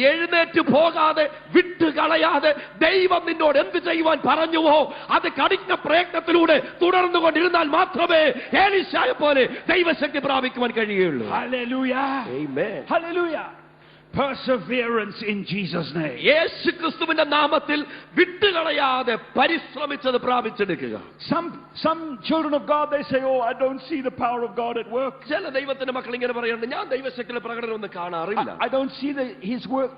എഴുന്നേറ്റ് പോകാതെ വിട്ടുകളയാതെ ദൈവം നിന്നോട് എന്ത് ചെയ്യുവാൻ പറഞ്ഞുവോ അത് കഠിന പ്രയത്നത്തിലൂടെ തുടർന്നുകൊണ്ടിരുന്നാൽ മാത്രമേ എലീശയെ പോലെ ദൈവശക്തി പ്രാപിക്കുവാൻ കഴിയുള്ളൂ. Hallelujah. Amen. Hallelujah. Perseverance in Jesus' name. യേശു ക്രിസ്തുവിന്റെ നാമത്തിൽ വിട്ടുകളയാതെ പരിശ്രമിച്ചത് പ്രാപിച്ചെടുക്കുക. Some children of God, they say, oh, I don't see the power of God at work. ചില ദൈവത്തിന്റെ മക്കൾ ഇങ്ങനെ പറയുന്നുണ്ട്, ഞാൻ ദൈവശക്തിയുടെ പ്രകടനം ഒന്നും കാണാറില്ല. I don't see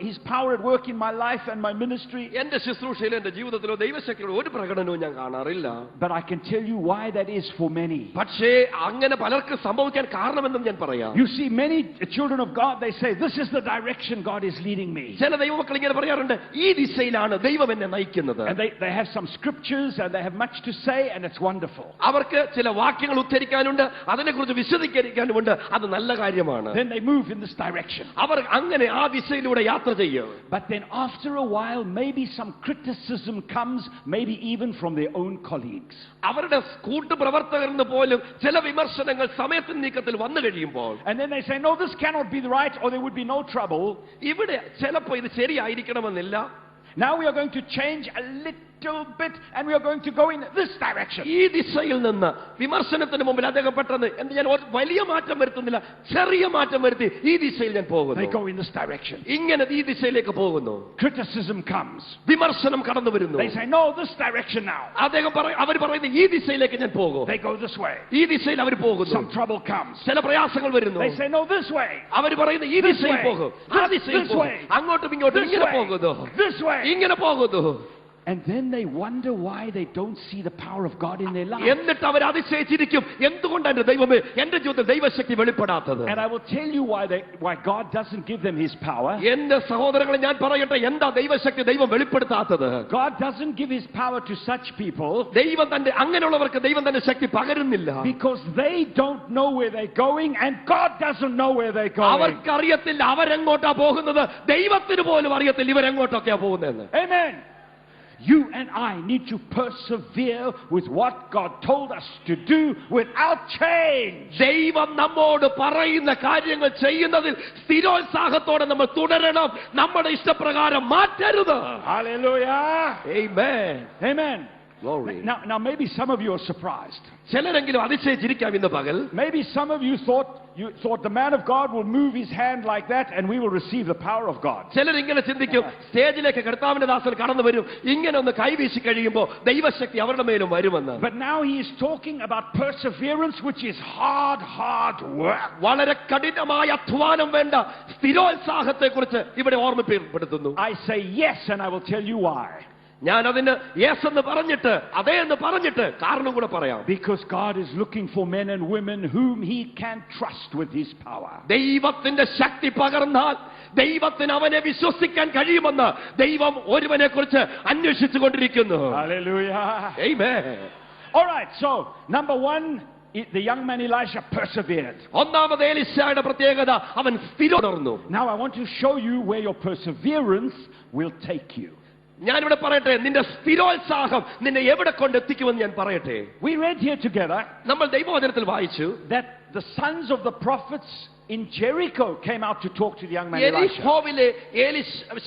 his power at work in my life and my ministry. എന്റെ ശുശ്രൂഷയിലോ എന്റെ ജീവിതത്തിലോ ദൈവശക്തിയുടെ ഒരു പ്രകടനവും ഞാൻ കാണാറില്ല. But I can tell you why that is for many. പക്ഷേ അങ്ങനെ പലർക്കും സംഭവിക്കാൻ കാരണമെന്നും ഞാൻ പറയാം. You see, many children of God, they say, this is the direction God is leading me. ചില ദൈവമക്കൾ ഇങ്ങനെ പറയാറുണ്ട്, ഈ ദിശയിലാണ് ദൈവം എന്നെ നയിക്കുന്നത്. And they have some scriptures and they have much to say and it's wonderful. അവർക്ക് ചില വാക്യങ്ങൾ ഉദ്ധരിക്കാനുണ്ട്, അതിനെക്കുറിച്ച് വിശദീകരിക്കാനുമുണ്ട്, അത് നല്ല കാര്യമാണ്. Then they move in this direction. അവർ അങ്ങനെ ആ ദിശയിലൂടെ യാത്ര ചെയ്യും. But then after a while, maybe some criticism comes, maybe even from their own colleagues. അവരുടെ കൂട്ടുപ്രവർത്തകരിൽ പോലും ചില വിമർശനങ്ങൾ സമയത്തിന് നീക്കത്തിൽ വന്നു കഴിയുമ്പോൾ, And then they say, no, this cannot be right or there would be no trouble. ഇവിടെ ചിലപ്പോ ഇത് ശരിയായിരിക്കണമെന്നില്ല. Now we are going to change a little bit and we are going to go in this direction. ഈ ദിശയിൽ നിന്ന് വിമർശനത്തിന് മുമ്പിൽ അദ്ദേഹം പെട്ടെന്ന് ഞാൻ വലിയ മാറ്റം വരുത്തുന്നില്ല, ചെറിയ മാറ്റം വരുത്തി ഈ ദിശയിൽ ഞാൻ They പോകുന്നു. go in this direction. ഇങ്ങനെ ഈ ദിശയിലേക്ക് പോകുന്നു. Criticism comes. വിമർശനം കടന്നു വരുന്നു. They say, no, this direction now. അവർ പറയുന്നത് ഈ ദിശയിലേക്ക് ഞാൻ പോകും. They go this way. ഈ ദിശയിൽ അവർ പോകുന്നു. Some trouble comes. ചില പ്രയാസങ്ങൾ വരുന്നു. They say, no, this way. അവർ പറയുന്നത് ഈ ദിശയിൽ പോകും, ആ ദിശയിൽ പോകും, അങ്ങോട്ടും ഇങ്ങോട്ടും ഇങ്ങനെ പോകുന്നു, This way. ഇങ്ങനെ പോകുന്നു. And then they wonder why they don't see the power of God in their life. എന്നിട്ട് അവർ അതിശയിച്ചിരിക്കും, എന്തുകൊണ്ടാണ് ദൈവമേ എന്റെ ജീവിതത്തിൽ ദൈവശക്തി വെളിപ്പെടാത്തത്. And I will tell you why God doesn't give them his power. എന്റെ സഹോദരങ്ങളെ ഞാൻ പറയട്ടെ, എന്താ ദൈവശക്തി ദൈവം വെളിപ്പെടുത്താത്തത്? God doesn't give his power to such people ദൈവം തന്റെ അങ്ങനെയുള്ളവർക്ക് ദൈവം തന്റെ ശക്തി പകരുന്നില്ല. because they don't know where they're going and God doesn't know where they're going. അവർക്കറിയത്തില്ല അവരെങ്ങോട്ടാ പോകുന്നത്, ദൈവത്തിന് പോലും അറിയത്തില്ല ഇവരെങ്ങോട്ടൊക്കെയാ പോകുന്നതെന്ന്. Amen. You and I need to persevere with what God told us to do without change. ദൈവം നമ്മോട് പറയുന്ന കാര്യങ്ങൾ ചെയ്യുന്നതിൽ സ്ഥിരോത്സാഹത്തോടെ നമ്മൾ തുടരണം, നമ്മുടെ ഇഷ്ടപ്രകാരം മാറ്റരുത്. Hallelujah. Amen. Amen. Glory. Now maybe some of you are surprised. ചിലരെങ്കിലും അതിശയിച്ചിരിക്കാം ഇന്ന് പകൽ. Maybe some of you thought the man of God will move his hand like that and we will receive the power of God. ചിലരിങ്ങനെ ചിന്തിക്കും, സ്റ്റേജിലേക്ക് കർത്താവിന്റെ ദാസൻ കടന്നു വരും, ഇങ്ങനെ ഒന്ന് കൈവീശി കഴിയുമ്പോൾ ദൈവശക്തി അവരുടെ മേലും വരുമെന്ന്. But now he is talking about perseverance, which is hard work. വളരെ കഠിനമായ അധ്വാനം വേണ്ട സ്ഥിരോത്സാഹത്തെ കുറിച്ച് ഇവിടെ ഓർമ്മപ്പെടുത്തുന്നു. I say yes and I will tell you why. ഞാൻ അതിന് യെസ് എന്ന് പറഞ്ഞിട്ട് അതേ എന്ന് പറഞ്ഞിട്ട് കാരണം കൂടെ പറയാം. Because God is looking for men and women whom he can trust with his power. ദൈവത്തിന്റെ ശക്തി പകർന്നാൽ ദൈവത്തിന് അവനെ വിശ്വസിക്കാൻ കഴിയുമെന്ന് ദൈവം ഒരുവനെ കുറിച്ച് അന്വേഷിച്ചു കൊണ്ടിരിക്കുന്നു. Hallelujah. Amen. All right, so number one, the young man Elisha persevered. ഒന്നാമത് എലീശയുടെ പ്രത്യേകത, അവൻ സ്ഥിരതർന്നു. Now I want to show you where your perseverance will take you. ഞാനിവിടെ പറയട്ടെ, നിന്റെ സ്ഥിരോത്സാഹം നിന്നെ എവിടെ കൊണ്ടെത്തിക്കുമെന്ന് ഞാൻ പറയട്ടെ. We read here together നമ്മൾ ദൈവവചനത്തിൽ വായിച്ചു that the sons of the prophets in Jericho came out to talk to the young man Elisha. എരിഹോവിലെ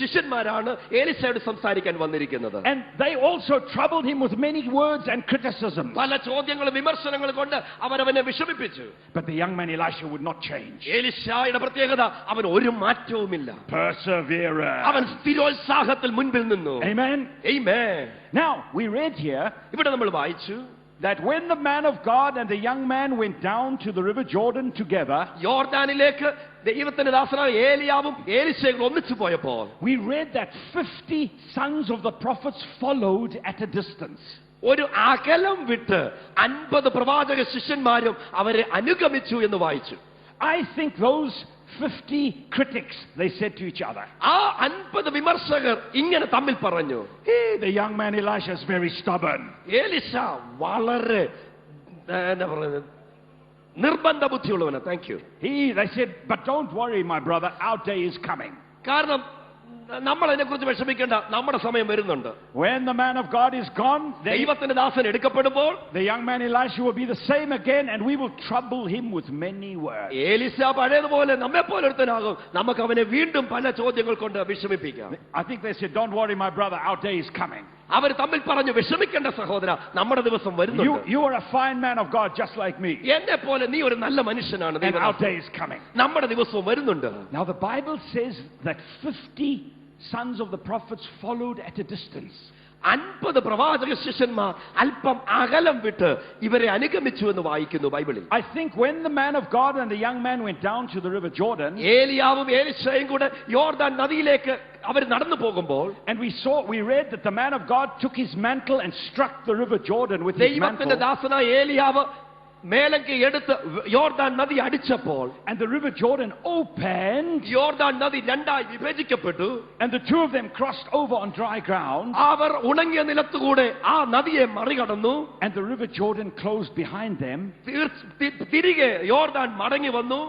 ശിഷ്യന്മാരാണ് എലീശയോട് സംസാരിക്കാൻ വന്നിരിക്കുന്നത്. And they also troubled him with many words and criticisms. പല ചോദ്യങ്ങളും വിമർശനങ്ങളും കൊണ്ട് അവരവനെ വിഷമിപ്പിച്ചു. But the young man Elisha would not change. എലീശയുടെ പ്രത്യേകത, അവൻ ഒരു മാറ്റവുമില്ല. Perseverance. അവൻ സ്ഥിരോത്സാഹത്തിൽ മുൻപിൽ നിന്നു. Amen. Amen. Now we read here ഇവിടെ നമ്മൾ വായിച്ചു, that when the man of God and the young man went down to the river Jordan together, യോർദാനിലേക്ക് ദൈവത്തിന്റെ ദാസനായ ഏലിയാവും എലീശയും ഒന്നിച്ചു പോയപ്പോൾ, we read that 50 sons of the prophets followed at a distance. ഒരു അകലം വിട്ട് 50 പ്രവാചക ശിഷ്യന്മാരും അവരെ അനുഗമിച്ചു എന്ന് വായിച്ചു. I think those 50 critics, they said to each other, ആ 50 വിമർശകർ ഇങ്ങനെ തമ്മിൽ പറഞ്ഞു, hey, the young man Elisha is very stubborn. എലീശ വളരെ എന്താ പറയുന്നത്, നിർബന്ധ ബുദ്ധിയുള്ളവനാ. Thank you. They said, but don't worry my brother, our day is coming. കാരണം നമ്മൾ അതിനെക്കുറിച്ച് വിഷമിക്കേണ്ട, നമ്മുടെ സമയം വരുന്നുണ്ട്. When the man of God is gone, then ദൈവത്തിന്റെ ദാസൻ എടുക്കപ്പെടുമ്പോൾ the young man Elisha will be the same again, and we will trouble him with many words. Elisha പഴയതുപോലെ നമ്മെ പോലെ ഒരുത്തനാകും. നമുക്ക് അവനെ വീണ്ടും പല ചോദ്യങ്ങൾ കൊണ്ട് വിഷമിപ്പിക്കാം. I think they said, don't worry my brother, our day is coming. അവർ തമ്മിൽ പറഞ്ഞു, വിഷമിക്കേണ്ട സഹോദര, നമ്മുടെ ദിവസം വരുന്നുണ്ട്. You are a fine man of God just like me. എന്നെ പോലെ നീ ഒരു നല്ല മനുഷ്യനാണ്. And our day is coming. നമ്മുടെ ദിവസവും വരുന്നുണ്ട്. Now the Bible says that 50 sons of the prophets followed at a distance. 50 പ്രവാചക ശിഷ്യന്മാർ അല്പം അകലം വിട്ട് ഇവരെ അനുഗമിച്ചു എന്ന് വായിക്കുന്നു ബൈബിളിൽ. I think when the man of God and the young man went down to the river Jordan, ഏലിയാവും ഏലീശയും കൂടെ യോർദാൻ നദിയിലേക്ക് അവർ നടന്നു പോകുമ്പോൾ, and we read that the man of God took his mantle and struck the river Jordan with his ദൈവത്തിന്റെ mantle. ദാസനായ ഏലിയാവ് മേലങ്കി എടുത്ത് യോർദാൻ നദി അടിച്ചപ്പോൾ, And the river Jordan opened, യോർദാൻ നദി രണ്ടായി വിഭജിക്കപ്പെട്ടു. and the two of them crossed over on dry ground, അവർ ഉണങ്ങിയ നിലത്തുകൂടെ ആ നദിയെ മറികടന്നു. and the river Jordan closed behind them. തിരികെ യോർദാൻ മടങ്ങി വന്നു.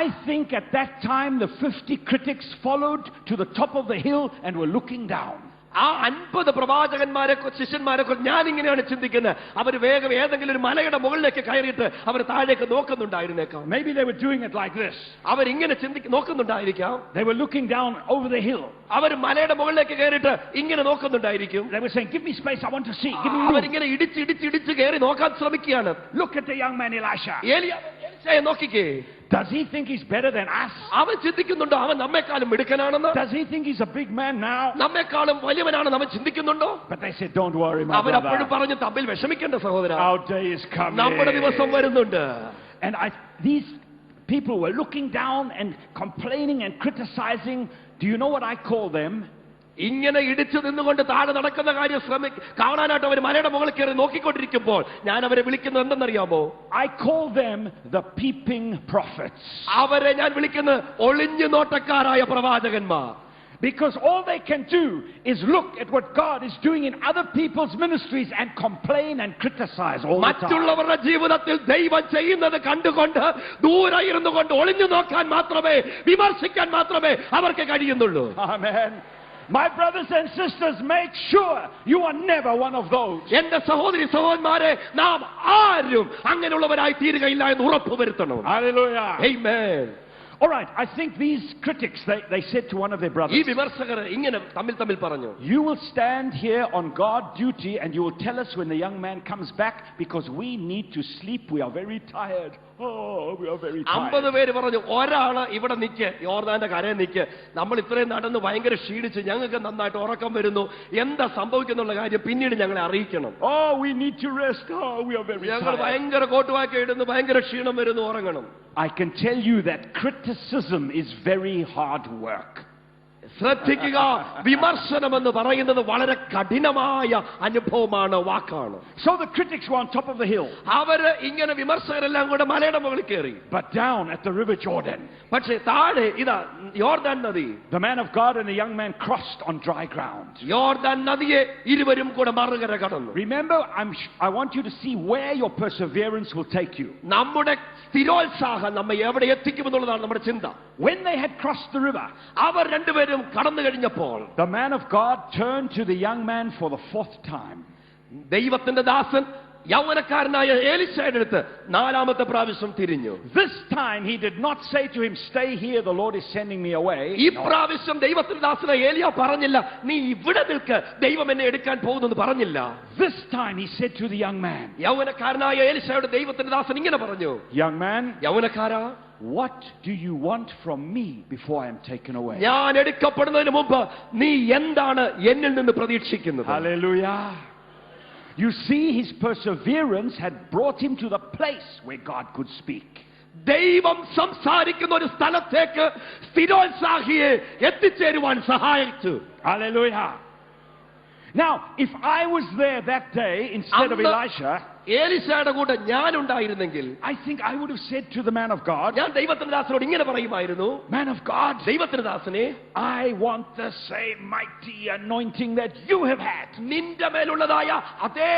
I think at that time the 50 critics followed to the top of the hill and were looking down. ആ 50 പ്രവാചകന്മാരെ ശിഷ്യന്മാരെ ഞാൻ ഇങ്ങനെയാണ് ചിന്തിക്കുന്നത്, അവർ വേഗം ഏതെങ്കിലും ഒരു മലയുടെ മുകളിലേക്ക് കയറിയിട്ട് അവർ താഴേക്ക് നോക്കുന്നുണ്ടായിരുന്നേക്കാം. Maybe they were doing it like this. അവരിങ്ങനെ നോക്കുന്നുണ്ടായിരിക്കാം. They were looking down over the hill. അവർ മലയുടെ മുകളിലേക്ക് കയറിയിട്ട് ഇങ്ങനെ നോക്കുന്നുണ്ടായിരിക്കും. They were saying, give me space, I want to see. Give me room. അവരിങ്ങനെ ഇടിച്ച് കയറി നോക്കാൻ ശ്രമിക്കുകയാണ്. Look at the young man Elisha. ഏലിയായെ നോക്കിക്കേ. Does he think he's better than us? അവൻ ചിന്തിക്കുന്നുണ്ടോ അവൻ നമ്മെക്കാളും മിടുക്കനാണെന്ന്? Does he think he's a big man now? നമ്മെക്കാളും വലിയവനാണെന്ന് അവൻ ചിന്തിക്കുന്നുണ്ടോ? But they said, don't worry my അവൻ അപ്പോഴും brother. പറഞ്ഞു, തമ്മിൽ വിഷമിക്കേണ്ട സഹോദര, Our day is coming. നമ്മുടെ ദിവസം വരുന്നുണ്ട്. And these people were looking down and complaining and criticizing. Do you know what I call them? ഇങ്ങനെ ഇടിച്ചു നിന്നുകൊണ്ട് താഴെ നടക്കുന്ന കാര്യം കാണാനായിട്ട് അവർ മലയുടെ മുകളിൽ കയറി നോക്കിക്കൊണ്ടിരിക്കുമ്പോൾ ഞാൻ അവരെ വിളിക്കുന്നത് എന്തെന്നറിയാമോ? I call them the peeping prophets. അവരെ ഞാൻ വിളിക്കുന്നത് ഒളിഞ്ഞു നോട്ടക്കാരായ പ്രവാചകന്മാർ. Because all they can do is look at what God is doing in other people's ministries and complain and criticize all the time. മറ്റുള്ളവരുടെ ജീവിതത്തിൽ ദൈവം ചെയ്യുന്നത് കണ്ടുകൊണ്ട് ദൂരെ ഇരുന്നു കൊണ്ട് ഒളിഞ്ഞു നോക്കാൻ മാത്രമേ, വിമർശിക്കാൻ മാത്രമേ അവർക്ക് കഴിയുന്നുള്ളൂ. Amen. My brothers and sisters, make sure you are never one of those. എന്റെ സഹോദരി സഹോദരന്മാരെ, നാം ആരും അങ്ങനെയുള്ളവരായി തീരുകയില്ല എന്ന് ഉറപ്പുവരുത്തണം. Hallelujah. Amen. All right, I think these critics, they said to one of their brothers, ഈ വിമർശകർ ഇങ്ങനെ തമ്മിൽ പറഞ്ഞു, you will stand here on guard duty and you will tell us when the young man comes back because we need to sleep. We are very tired. Oh, we are very tired. 50 പേര് പറഞ്ഞു, ഒരാള് ഇവിടെ നിൽക്ക്, യോർദാന്റെ കരയിൽ നിൽക്ക്, നമ്മൾ ഇത്രയും നടന്ന് ഭയങ്കര ക്ഷീണിച്ച് ഞങ്ങൾക്ക് നന്നായിട്ട് ഉറക്കം വരുന്നു, എന്താ സംഭവിക്കുന്നുള്ള കാര്യം പിന്നീട് ഞങ്ങളെ അറിയിക്കണം. Oh, we need to rest. Oh, we are very ഞങ്ങൾ tired. ഭയങ്കര കോട്ടുവാക്കി ഇടുന്നു, ഭയങ്കര ക്ഷീണം വരുന്നു, ഉറങ്ങണം. I can tell you that criticism is very hard work. ശ്രദ്ധിക്കുക, വിമർശനം എന്ന് പറയുന്നത് വളരെ കഠിനമായ അനുഭവമാണ്, വാക്കാണ്. So the critics were on top of the hill. അവര് ഇങ്ങനെ വിമർശകരെല്ലാം കൂടെ മലയുടെ മുകളിൽ കയറി. But down at the river Jordan, പക്ഷേ താഴെ ഇതാ യോർദാൻ നദി, the man of God and the young man crossed on dry ground. യോർദാൻ നദിയെ ഇരുവരും കൂടെ മറുകര കടന്നു. Remember, I want you to see where your perseverance will take you. നമ്മുടെ സ്ഥിരോത്സാഹം നമ്മെ എവിടെ എത്തിക്കുമെന്നുള്ളതാണ് നമ്മുടെ ചിന്ത. When they had crossed the river, അവർ രണ്ടുപേരും കടന്നു കഴിഞ്ഞപ്പോൾ the man of God turned to the young man for the 4th time. ദൈവത്തിന്റെ ദാസൻ യൗവനക്കാരനായ ഏലീശയുടെ അടുത്ത് 4ാമത്തെ പ്രാവശ്യം തിരിഞ്ഞു. This time he did not say to him, stay here, the Lord is sending me away. ഈ പ്രാവശ്യം ദൈവത്തിന്റെ ദാസനായ ഏലിയ പറഞ്ഞില്ല, നീ ഇവിടെ നിൽക്ക്, ദൈവം എന്നെ എടുക്കാൻ പോകുന്നു പറഞ്ഞില്ല. This time he said to the young man, യൗവനക്കാരനായ ഏലീശയുടെ ദൈവത്തിന്റെ ദാസൻ ഇങ്ങനെ പറഞ്ഞു, young man, യൗവനക്കാരാ, what do you want from me before I am taken away? ഞാൻ എടുക്കപ്പെടുന്നതിന് മുമ്പ് നീ എന്താണ് എന്നിൽ നിന്ന് പ്രതീക്ഷിക്കുന്നത്? Hallelujah. You see, his perseverance had brought him to the place where God could speak. ദൈവം സംസാരിക്കുന്ന ഒരു സ്ഥലത്തേക്ക് സ്ഥിരോത്സാഹിയെ എത്തിച്ചേരുവാൻ സഹായിച്ചു. Hallelujah. Now, if I was there that day instead of Elisha, ഏലിശയുടെ കൂടെ ഞാൻ ഉണ്ടായിരുന്നെങ്കിൽ I think I would have said to the man of God, ഞാൻ ദൈവത്തിന്റെ ദാസനോട് ഇങ്ങനെ പറയുമായിരുന്നു, man of God, ദൈവത്തിന്റെ ദാസനെ, I want the same mighty anointing that you have had. നിന്റെ മേലുള്ളതായ അതേ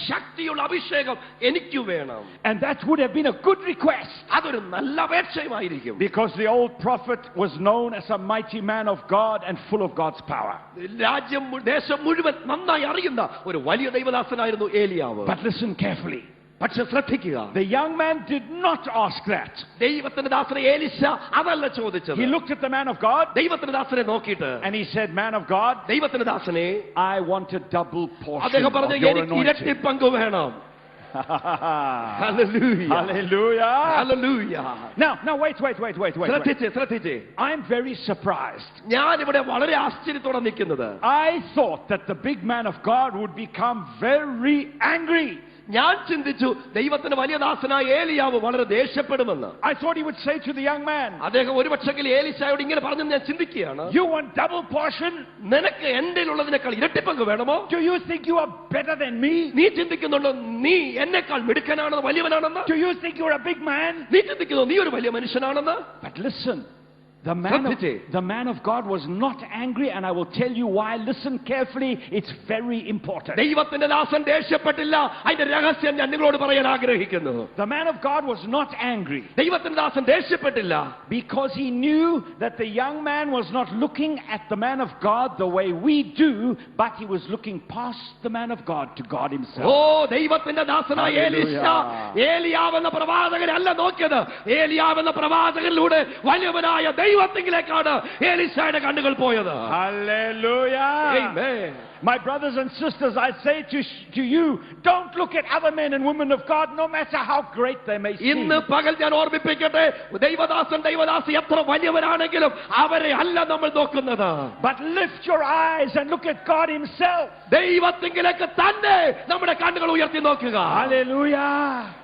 ശക്തിയുള്ള അഭിഷേകം എനിക്ക് വേണം. And that would have been a good request. അതൊരു നല്ല അപേക്ഷയുമായിരിക്കും. Because the old prophet was known as a mighty man of God and full of God's power. ദേശം മുഴുവൻ നന്നായി അറിയുന്ന ഒരു വലിയ ദൈവദാസനായിരുന്നു ഏലിയാവ്. But listen carefully. പക്ഷെ ശ്രദ്ധിക്കുക, The young man did not ask that. ദൈവത്തിന്റെ ദാസനെ ഏലിശ അതല്ല ചോദിച്ചത്. He looked at the man of God ദൈവത്തിന്റെ ദാസനെ നോക്കിയിട്ട് and he said, man of God, ദൈവത്തിന്റെ ദാസനെ, I want a double portion അദ്ദേഹം of പറഞ്ഞു, your എനിക്ക് ഇരട്ടി anointing. പങ്ക് വേണം. Hallelujah. Hallelujah. Hallelujah. Now wait. ശ്രദ്ധിച്ചേ. I'm very surprised. ഞാൻ ഇവിടെ വളരെ ആശ്ചര്യത്തോടെ നിൽക്കുന്നത്, I thought that the big man of God would become very angry. ഞാൻ ചിന്തിച്ചു ദൈവത്തിന്റെ വലിയ ദാസനായ ഏലിയാവ് വളരെ ദേഷ്യപ്പെടുമെന്ന്. I thought he would say to the young man, അദ്ദേഹം ഒരുപക്ഷെങ്കിൽ ഏലിശായോട് ഇങ്ങനെ പറഞ്ഞെന്ന് ഞാൻ ചിന്തിക്കുകയാണ്, you want double portion? നിനക്ക് എന്റെ ഉള്ളതിനേക്കാൾ ഇരട്ടി പങ്ക് വേണമോ? Do you think you are better than me? നീ ചിന്തിക്കുന്നുണ്ടോ നീ എന്നെക്കാൾ മിടുക്കനാണെന്ന്, വലിയവനാണെന്ന്? Do you think you're a big man? നീ ചിന്തിക്കുന്നു നീ ഒരു വലിയ മനുഷ്യനാണെന്ന്? But listen, the man of God was not angry, and I will tell you why. Listen carefully, it's very important. ദൈവത്തിന്റെ ദാസൻ ദേഷ്യപ്പെട്ടില്ല. അതിന്റെ രഹസ്യം ഞാൻ നിങ്ങളോട് പറയാൻ ആഗ്രഹിക്കുന്നു. The man of God was not angry ദൈവത്തിന്റെ ദാസൻ ദേഷ്യപ്പെട്ടില്ല. because he knew that the young man was not looking at the man of God the way we do, but he was looking past the man of God to God himself. ഓ, ദൈവത്തിന്റെ ദാസനായ ഏലീശ ഏലിയാവെന്ന പ്രവാചകനല്ല നോക്കിയത്. ഏലിയാവെന്ന പ്രവാചകനിലൂടെ വലിയവനായ ദൈവത്തിലേക്കാണ് ഏലീശയുടെ കണ്ണുകൾ പോയത്. Hallelujah. Amen. My brothers and sisters, I say to you, don't look at other men and women of God, no matter how great they may seem. ഇന്ന് പകൽ ഞാൻ ഓർമ്മിപ്പിക്കട്ടെ, ദൈവദാസി എത്ര വലിയവരാണെങ്കിലും അവരെ അല്ല നമ്മൾ നോക്കുന്നത്. But lift your eyes and look at God himself. ദൈവത്തിലേക്ക് തന്നെ നമ്മുടെ കണ്ണുകൾ ഉയർത്തി നോക്കുക. Hallelujah.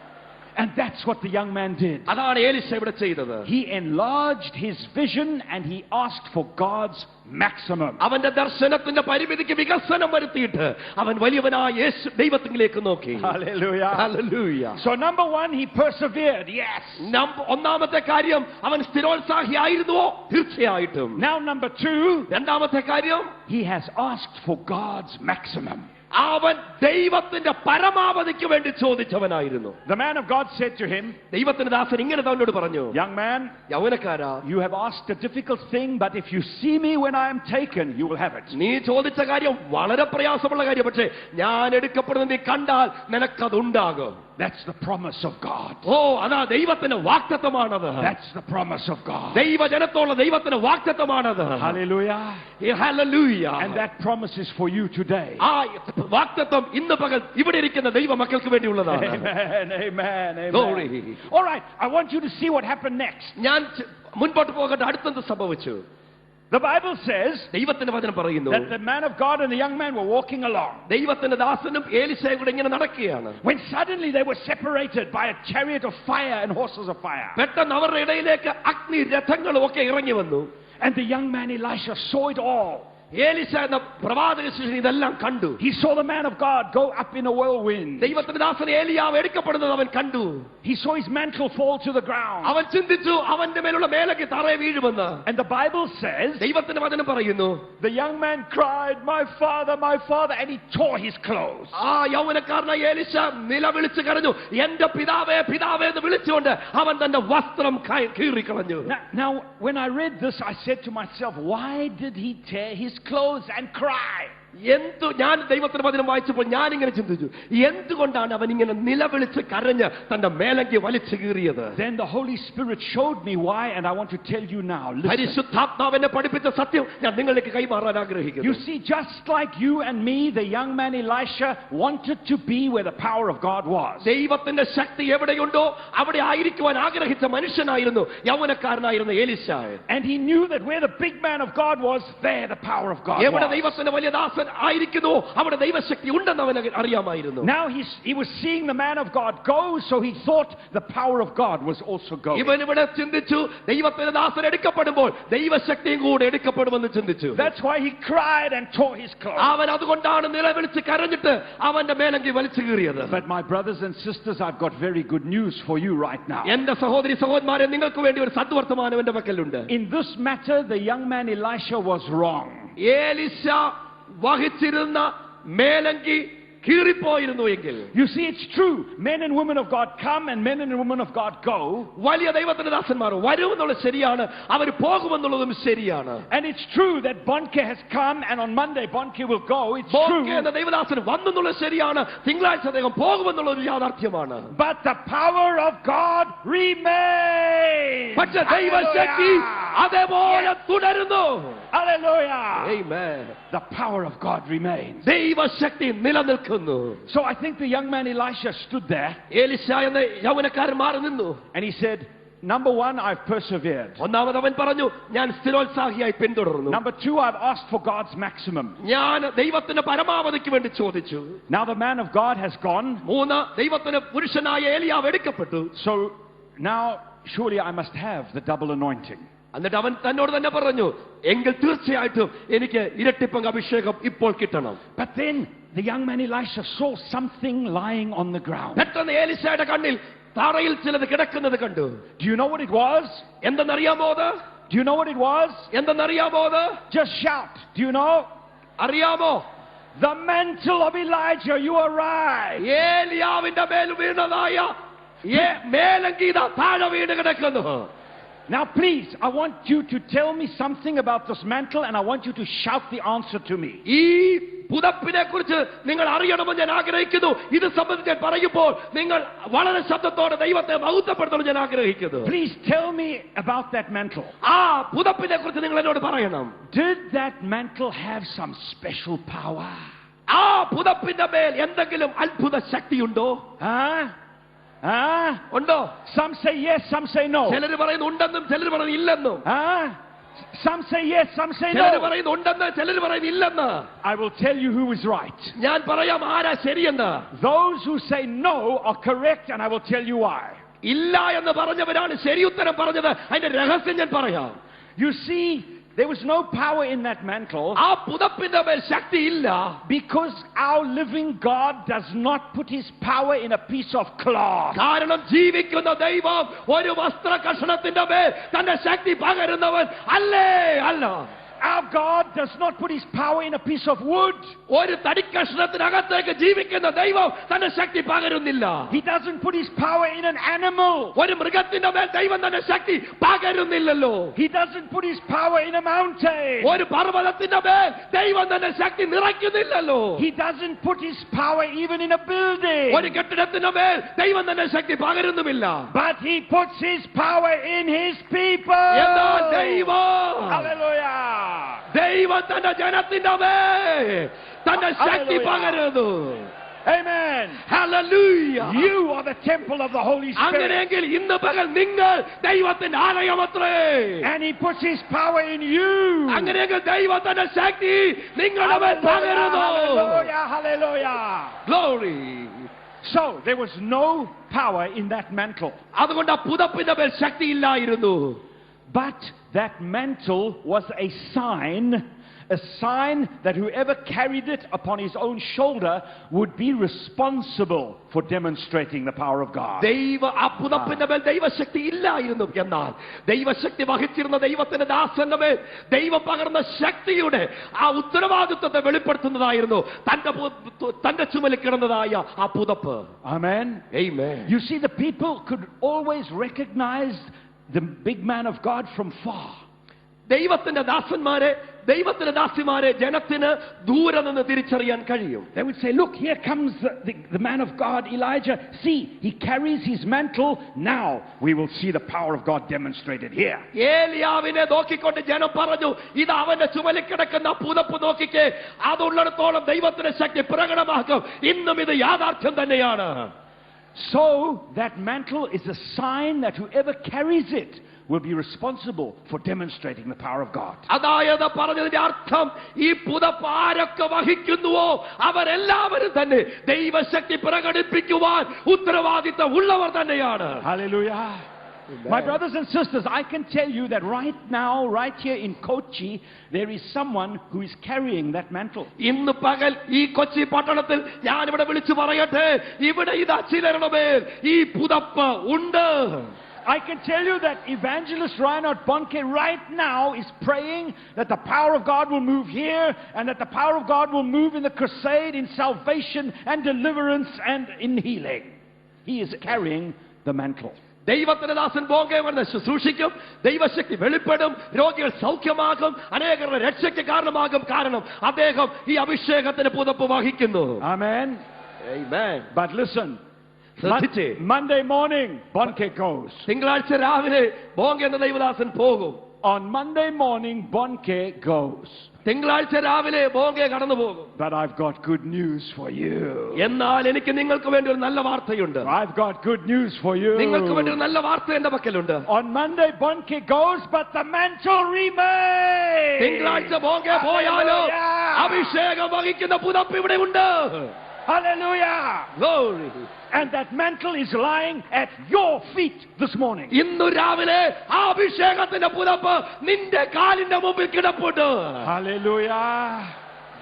And that's what the young man did. അതാണ് ഏലീശ ഇവിടെ ചെയ്തത്. He enlarged his vision and he asked for God's maximum. അവന്റെ ദർശനത്തിന്റെ പരിമിതിക്ക് വികസനം വരുത്തിയിട്ട് അവൻ വലിയവനായ യേശു ദൈവത്തിലേക്ക് നോക്കി. Hallelujah. Hallelujah. So number one, he persevered. Yes. ഒന്നാമത്തെ കാര്യം, അവൻ സ്ഥിരോത്സാഹിയായിരുന്നുവോ? തീർച്ചയായിട്ടും. Now number two, രണ്ടാമത്തെ കാര്യം, he has asked for God's maximum. അവൻ ദൈവത്തിന്റെ പരമാവധിക്ക് വേണ്ടി ചോദിച്ചവനായിരുന്നു. The man of God said to him, ദൈവത്തിന്റെ ദാസൻ ഇങ്ങനെ അവനോട് പറഞ്ഞു, young man, യൗവനക്കാരാ, you have asked a difficult thing, but if you see me when I am taken, you will have it. നീ ചോദിച്ച കാര്യം വളരെ പ്രയാസമുള്ള കാര്യം, പക്ഷേ ഞാൻ എടുക്കപ്പെടുന്നത് നീ കണ്ടാൽ നിനക്കതുണ്ടാകും. That's the promise of God. ഓ, അതാ ദൈവത്തിന്റെ വാഗ്ദത്തമാണത്. That's the promise of God. ദൈവജനത്തോളം ദൈവത്തിന്റെ വാഗ്ദത്തമാണത്. Hallelujah. Hallelujah. And that promise is for you today. ആ വാഗ്ദത്തം ഇന്ന് പകൽ ഇവിടെ ഇരിക്കുന്ന ദൈവ മക്കൾക്ക് വേണ്ടിയുള്ളതാണ്. Amen. Glory. All right, I want you to see what happened next. ഞാൻ മുൻപോട്ട് പോകട്ടെ. അടുത്തെന്ത് സംഭവിച്ചു? The Bible says ദൈവത്തിന്റെ വചനം പറയുന്നു, that the man of God and the young man were walking along. ദൈവത്തിന്റെ ദാസനും ഏലീശയും കൂടെ ഇങ്ങനെ നടക്കുകയാണ്. When suddenly they were separated by a chariot of fire and horses of fire. പെട്ടെന്ന് അവരുടെ ഇടയിലേക്ക് അഗ്നി രഥങ്ങളും ഒക്കെ ഇറങ്ങി വന്നു. And the young man Elisha saw it all. Elisha എന്ന പ്രവാചക ശിഷ്യൻ ഇതെല്ലാം കണ്ടു. He saw the man of God go up in a whirlwind. ദൈവത്തിന്റെ ദാസൻ ഏലിയാവ് എടുക്കപ്പെടുന്നത് അവൻ കണ്ടു. He saw his mantle fall to the ground. അവൻ ചിന്തിച്ചു അവന്റെ മേലുള്ള മേലക്ക് തറയെ വീഴുമെന്ന്. And the Bible says, ദൈവത്തിന്റെ വചനം പറയുന്നു, the young man cried, my father, and he tore his clothes. ആ യൗവനക്കാരനായ ഏലീശ നിലവിളിച്ച് കരഞ്ഞു, എന്റെ പിതാവേ പിതാവേ എന്ന് വിളിച്ചുകൊണ്ട് അവൻ തന്റെ വസ്ത്രം കീറിക്കളഞ്ഞു. Now when I read this, I said to myself, why did he tear his clothes and cry? ഞാൻ ദൈവത്തിന്റെ വചനം വായിച്ചപ്പോൾ ഞാൻ ഇങ്ങനെ ചിന്തിച്ചു, എന്തുകൊണ്ടാണ് അവൻ ഇങ്ങനെ നിലവിളിച്ച് കരഞ്ഞ് തന്റെ മേലങ്കി വലിച്ചു കീറിയത്? Then the Holy Spirit showed me why, and I want to tell you now. പരിശുദ്ധാത്മാവ് എന്നെ പഠിപ്പിച്ച സത്യം ഞാൻ നിങ്ങൾക്ക് കൈമാറാൻ ആഗ്രഹിക്കുന്നു. You see, just like you and me, the young man Elisha wanted to be where the power of God was. ദൈവത്തിന്റെ ശക്തി എവിടെയുണ്ടോ അവിടെ ആയിരിക്കുവാൻ ആഗ്രഹിച്ച മനുഷ്യനായിരുന്നു യൗവനക്കാരനായിരുന്ന Elisha. And he knew that where the big man of God was, there the power of God എവിടെ was. ദൈവത്തിന്റെ വലിയ ദാസൻ ദൈവദാസൻ ആയിരിക്കുന്നു അവിടെ ദൈവശക്തി ഉണ്ടെന്ന് അവൻ അറിയാമായിരുന്നു. Now he was seeing the man of God go, so he thought the power of God was also going. ഇവൻ ഇവിടെ ചിന്തിച്ചു ദൈവത്തിന്റെ ദാസൻ എടുക്കപ്പെടുമ്പോൾ ദൈവശക്തിയും കൂടെ എടുക്കപ്പെടുമെന്ന് ചിന്തിച്ചു. That's why he cried and tore his clothes. അവൻ അതുകൊണ്ടാണ് നിലവിളിച്ച് കരഞ്ഞിട്ട് അവന്റെ മേലങ്കി വലിച്ചു കീറിയത്. But my brothers and sisters, I've got very good news for you right now. എന്റെ സഹോദരി സഹോദരന്മാരെ, നിങ്ങൾക്ക് വേണ്ടി ഒരു സദ്വർത്തമാനം എന്റെ പക്കലുണ്ട്. In this matter, the young man Elisha was wrong. Elisha വഹിച്ചിരുന്ന മേലങ്കി കീറിപ്പോയിരുന്നു എങ്കിൽ, you see, it's true, men and women of God come and men and women of God go. വലിയ ദൈവത്തിന്റെ ദാസന്മാർ വരുമെന്നുള്ളത് ശരിയാണ്, അവർ പോകുമെന്നുള്ളതും ശരിയാണ്. And it's true that Bonke has come and on Monday Bonke will go. It's true. എന്ന ദൈവദാസൻ വന്നെന്നുള്ളത് ശരിയാണ്, തിങ്കളാഴ്ച അദ്ദേഹം പോകുമെന്നുള്ളത് യാഥാർത്ഥ്യമാണ്. But the power of God remains. പക്ഷേ ദൈവശക്തി അതേപോലെ തുടരുന്നു. Hallelujah. Amen. The power of God remains. ദൈവശക്തി നിലനിൽക്കുന്നു. So I think the young man Elisha stood there. Elisha എന്ന യൗവനക്കാരൻ മാറി നിന്നു. And he said, number one, I've persevered. ഒന്നാമത് അവൻ പറഞ്ഞു, ഞാൻ സ്ഥിരോത്സാഹിയായി പിന്തുടർന്നു. Number two, I've asked for God's maximum. ഞാൻ ദൈവത്തിന്റെ പരമാവധിക്ക് വേണ്ടി ചോദിച്ചു. Now the man of God has gone. മൂന്ന്, ദൈവത്തിന്റെ പുരുഷനായ ഏലിയാവ് എടുക്കപ്പെട്ടു. So now surely I must have the double anointing. എന്നിട്ട് അവൻ തന്നോട് തന്നെ പറഞ്ഞു, എങ്കിൽ തീർച്ചയായിട്ടും എനിക്ക് ഇരട്ടിപ്പങ്ക് അഭിഷേകം ഇപ്പോൾ കിട്ടണം. But then the young man Elisha saw something lying on the ground. പെട്ടെന്ന് ഏലിശയുടെ കണ്ണിൽ തറയിൽ ചിലത് കിടക്കുന്നത് കണ്ടു. Do you know what it was? എന്തെന്നറിയാമോ അത്? Do you know what it was? എന്തെന്നറിയാമോ അത്? Just shout. Do you know? അറിയാമോ? The mantle of Elijah. You are right. ഏലിയാവിന്റെ മേൽ വീണതായ മേലങ്കീത താഴെ വീണ് കിടക്കുന്നു. Now please, I want you to tell me something about this mantle and I want you to shout the answer to me. ഈ പുതപ്പിനെ കുറിച്ച് നിങ്ങൾ അറിയണമെന്ന് ഞാൻ ആഗ്രഹിക്കുന്നു. ഇത് സംബന്ധിച്ച് പറയുമ്പോൾ നിങ്ങൾ വളരെ ശബ്ദത്തോടെ ദൈവത്തെ മഹത്വപ്പെടുത്തണം ഞാൻ ആഗ്രഹിക്കുന്നു. Please tell me about that mantle. ആ പുതപ്പിനെ കുറിച്ച് നിങ്ങൾ എന്നോട് പറയണം. Did that mantle have some special power? ആ പുതപ്പിന്റെ മേൽ എന്തെങ്കിലും അത്ഭുത ശക്തിയുണ്ടോ? ഉണ്ടോ? Some say yes, some say no. ചിലർ പറയുന്നു ഉണ്ടെന്നും ചിലർ പറയുന്നു ഇല്ലെന്നും. Some say yes, some say ചിലർ no. പറയുന്നു ഉണ്ടെന്ന് ചിലർ പറയുന്നു ഇല്ലെന്ന്. I will tell you who is right. ഞാൻ പറയാം ആരാ ശരിയെന്ന്. Those who say no are correct and I will tell you why. ഇല്ല എന്ന് പറഞ്ഞവരാണ് ശരി ഉത്തരം പറഞ്ഞത്. അതിന്റെ രഹസ്യം ഞാൻ പറയാം. You see, there was no power in that mantle ആ പുതപ്പിന്റെ മേൽ ശക്തി ഇല്ല. because our living God does not put his power in a piece of cloth. കാരണം ജീവിക്കുന്ന ദൈവം ഒരു വസ്ത്ര കഷണത്തിന്റെ മേൽ തന്റെ ശക്തി പകരുന്നവൻ അല്ലേ അല്ല. Our God does not put his power in a piece of wood. ഒരു തടിക്കഷണത്തിനകത്തേക്ക് ജീവിക്കുന്ന ദൈവം തന്റെ ശക്തി പകരുന്നില്ല. He doesn't put his power in an animal. ഒരു മൃഗത്തിന്റെ മേൽ ദൈവം തന്റെ ശക്തി പകരുന്നില്ലല്ലോ. He doesn't put his power in a mountain. ഒരു പർവ്വതത്തിന്റെ മേൽ ദൈവം തന്റെ ശക്തി നിറയ്ക്കുന്നില്ലല്ലോ. He doesn't put his power even in a building. ഒരു കെട്ടിടത്തിന്റെ മേൽ ദൈവം തന്റെ ശക്തി പകരുന്നുമില്ല. But he puts his power in his people. എന്നാൽ ദൈവം, Hallelujah. ദൈവം തന്റെ ജനത്തിന്റെ മേൽ തന്റെ ശക്തി പകരുന്നു. Amen. Hallelujah. You are the temple of the Holy Spirit. അങ്ങനെയെങ്കിൽ ഇന്ന് പകൽ നിങ്ങൾ ദൈവത്തിന്റെ ആലയമത്രേ. And he puts his power in you. അങ്ങനെയെങ്കിൽ ദൈവത്തിന്റെ ശക്തി നിങ്ങളുടെ മേൽ പകരുന്നു. Hallelujah. Hallelujah. Glory. So there was no power in that mantle. അതുകൊണ്ട് ആ പുതപ്പിന്റെ മേൽ ശക്തി ഇല്ലായിരുന്നു. But that mantle was a sign that whoever carried it upon his own shoulder would be responsible for demonstrating the power of God. ആ പുതപ്പിന്റെ മേൽ ദൈവശക്തി ഇല്ലായിരുന്നു. എന്നാൽ ദൈവശക്തി വഹിച്ചിരുന്ന ദൈവത്തിന്റെ ദാസന്റെ മേൽ ദൈവം പകർന്ന ശക്തിയുടെ ആ ഉത്തരവാദിത്വത്തെ വെളിപ്പെടുത്തുന്നതായിരുന്നു തന്റെ ചുമലിൽ കിടന്നതായ ആ പുതപ്പ്. Amen. Amen. You see, the people could always recognize the big man of God from far. ദൈവത്തിന്റെ ദാസന്മാരെ, ദൈവത്തിന്റെ ദാസിമാരെ ജനത്തിന് ദൂരെ നിന്ന് തിരിച്ചറിയാൻ കഴിയും. They would say, look, here comes the man of God, Elijah. See, he carries his mantle. Now we will see the power of God demonstrated here. ഏലിയാവിനെ നോക്കിക്കൊണ്ട് ജനം പറഞ്ഞു, ഇത് അവന്റെ ചുമലിൽ കിടക്കുന്ന പുതപ്പ് നോക്കിക്കേ, അതുള്ളിടത്തോളം ദൈവത്തിന്റെ ശക്തി പ്രകടമാക്കും. ഇന്നും ഇത് യാഥാർത്ഥ്യം തന്നെയാണ്. So that mantle is a sign that whoever carries it will be responsible for demonstrating the power of God. അതായത് പറഞ്ഞതിന്റെ അർത്ഥം ഈ പുതപ്പ് ആരൊക്കെ വഹിക്കുന്നുവോ അവരെല്ലാവരും തന്നെ ദൈവശക്തി പ്രകടിപ്പിക്കുവാൻ ഉത്തരവാദിത്തം ഉള്ളവർ തന്നെയാണ്. Hallelujah. My brothers and sisters, I can tell you that right now, right here in Kochi, there is someone who is carrying that mantle. ഇന്ന് പകൽ ഈ കൊച്ചി പട്ടണത്തിൽ ഞാൻ ഇവിടെ വിളിച്ചു പറയട്ടെ, ഇവിടെ ഇതാ ചിലരുടെ മേൽ ഈ പുതപ്പ് ഉണ്ട്. I can tell you that Evangelist Reinhard Bonke right now is praying that the power of God will move here and that the power of God will move in the crusade, in salvation and deliverance and in healing. He is carrying the mantle. ദൈവത്തിന്റെ ദാസൻ ബോംഗെ വന്ന് ശുശ്രൂഷിക്കും, ദൈവശക്തി വെളിപ്പെടും, രോഗികൾ സൗഖ്യമാകും, അനേകരുടെ രക്ഷയ്ക്ക് കാരണമാകും. കാരണം അദ്ദേഹം ഈ അഭിഷേകത്തിന് പുതപ്പ് വഹിക്കുന്നു. Amen. Amen. But listen, Monday morning, Bonke goes. തിങ്കളാഴ്ച രാവിലെ ബോംഗെ എന്ന ദൈവദാസൻ പോകും. On Monday morning, Bonke goes. തിങ്കളാഴ്ച രാവിലെ ബോംഗെ കടന്നു പോകും. But I've got good news for you. എന്നാൽ എനിക്ക് നിങ്ങൾക്ക് വേണ്ടി ഒരു നല്ല വാർത്തയുണ്ട്. I've got good news for you. നിങ്ങൾക്ക് വേണ്ടി ഒരു നല്ല വാർത്ത എന്റെ പക്കലുണ്ട്. On Monday, Bonke goes, but the mantle remains. തിങ്കളാഴ്ച ബോംഗെ പോയാലോ അഭിഷേകം വഹിക്കുന്ന പുതപ്പ് ഇവിടെ ഉണ്ട്. Hallelujah. Glory. And that mantle is lying at your feet this morning. ഇന്നു രാവിലെ ആ അഭിഷേകത്തിന്റെ പുതപ്പ് നിന്റെ കാലിന്റെ മുമ്പിൽ കിടപ്പുണ്ട്. Hallelujah.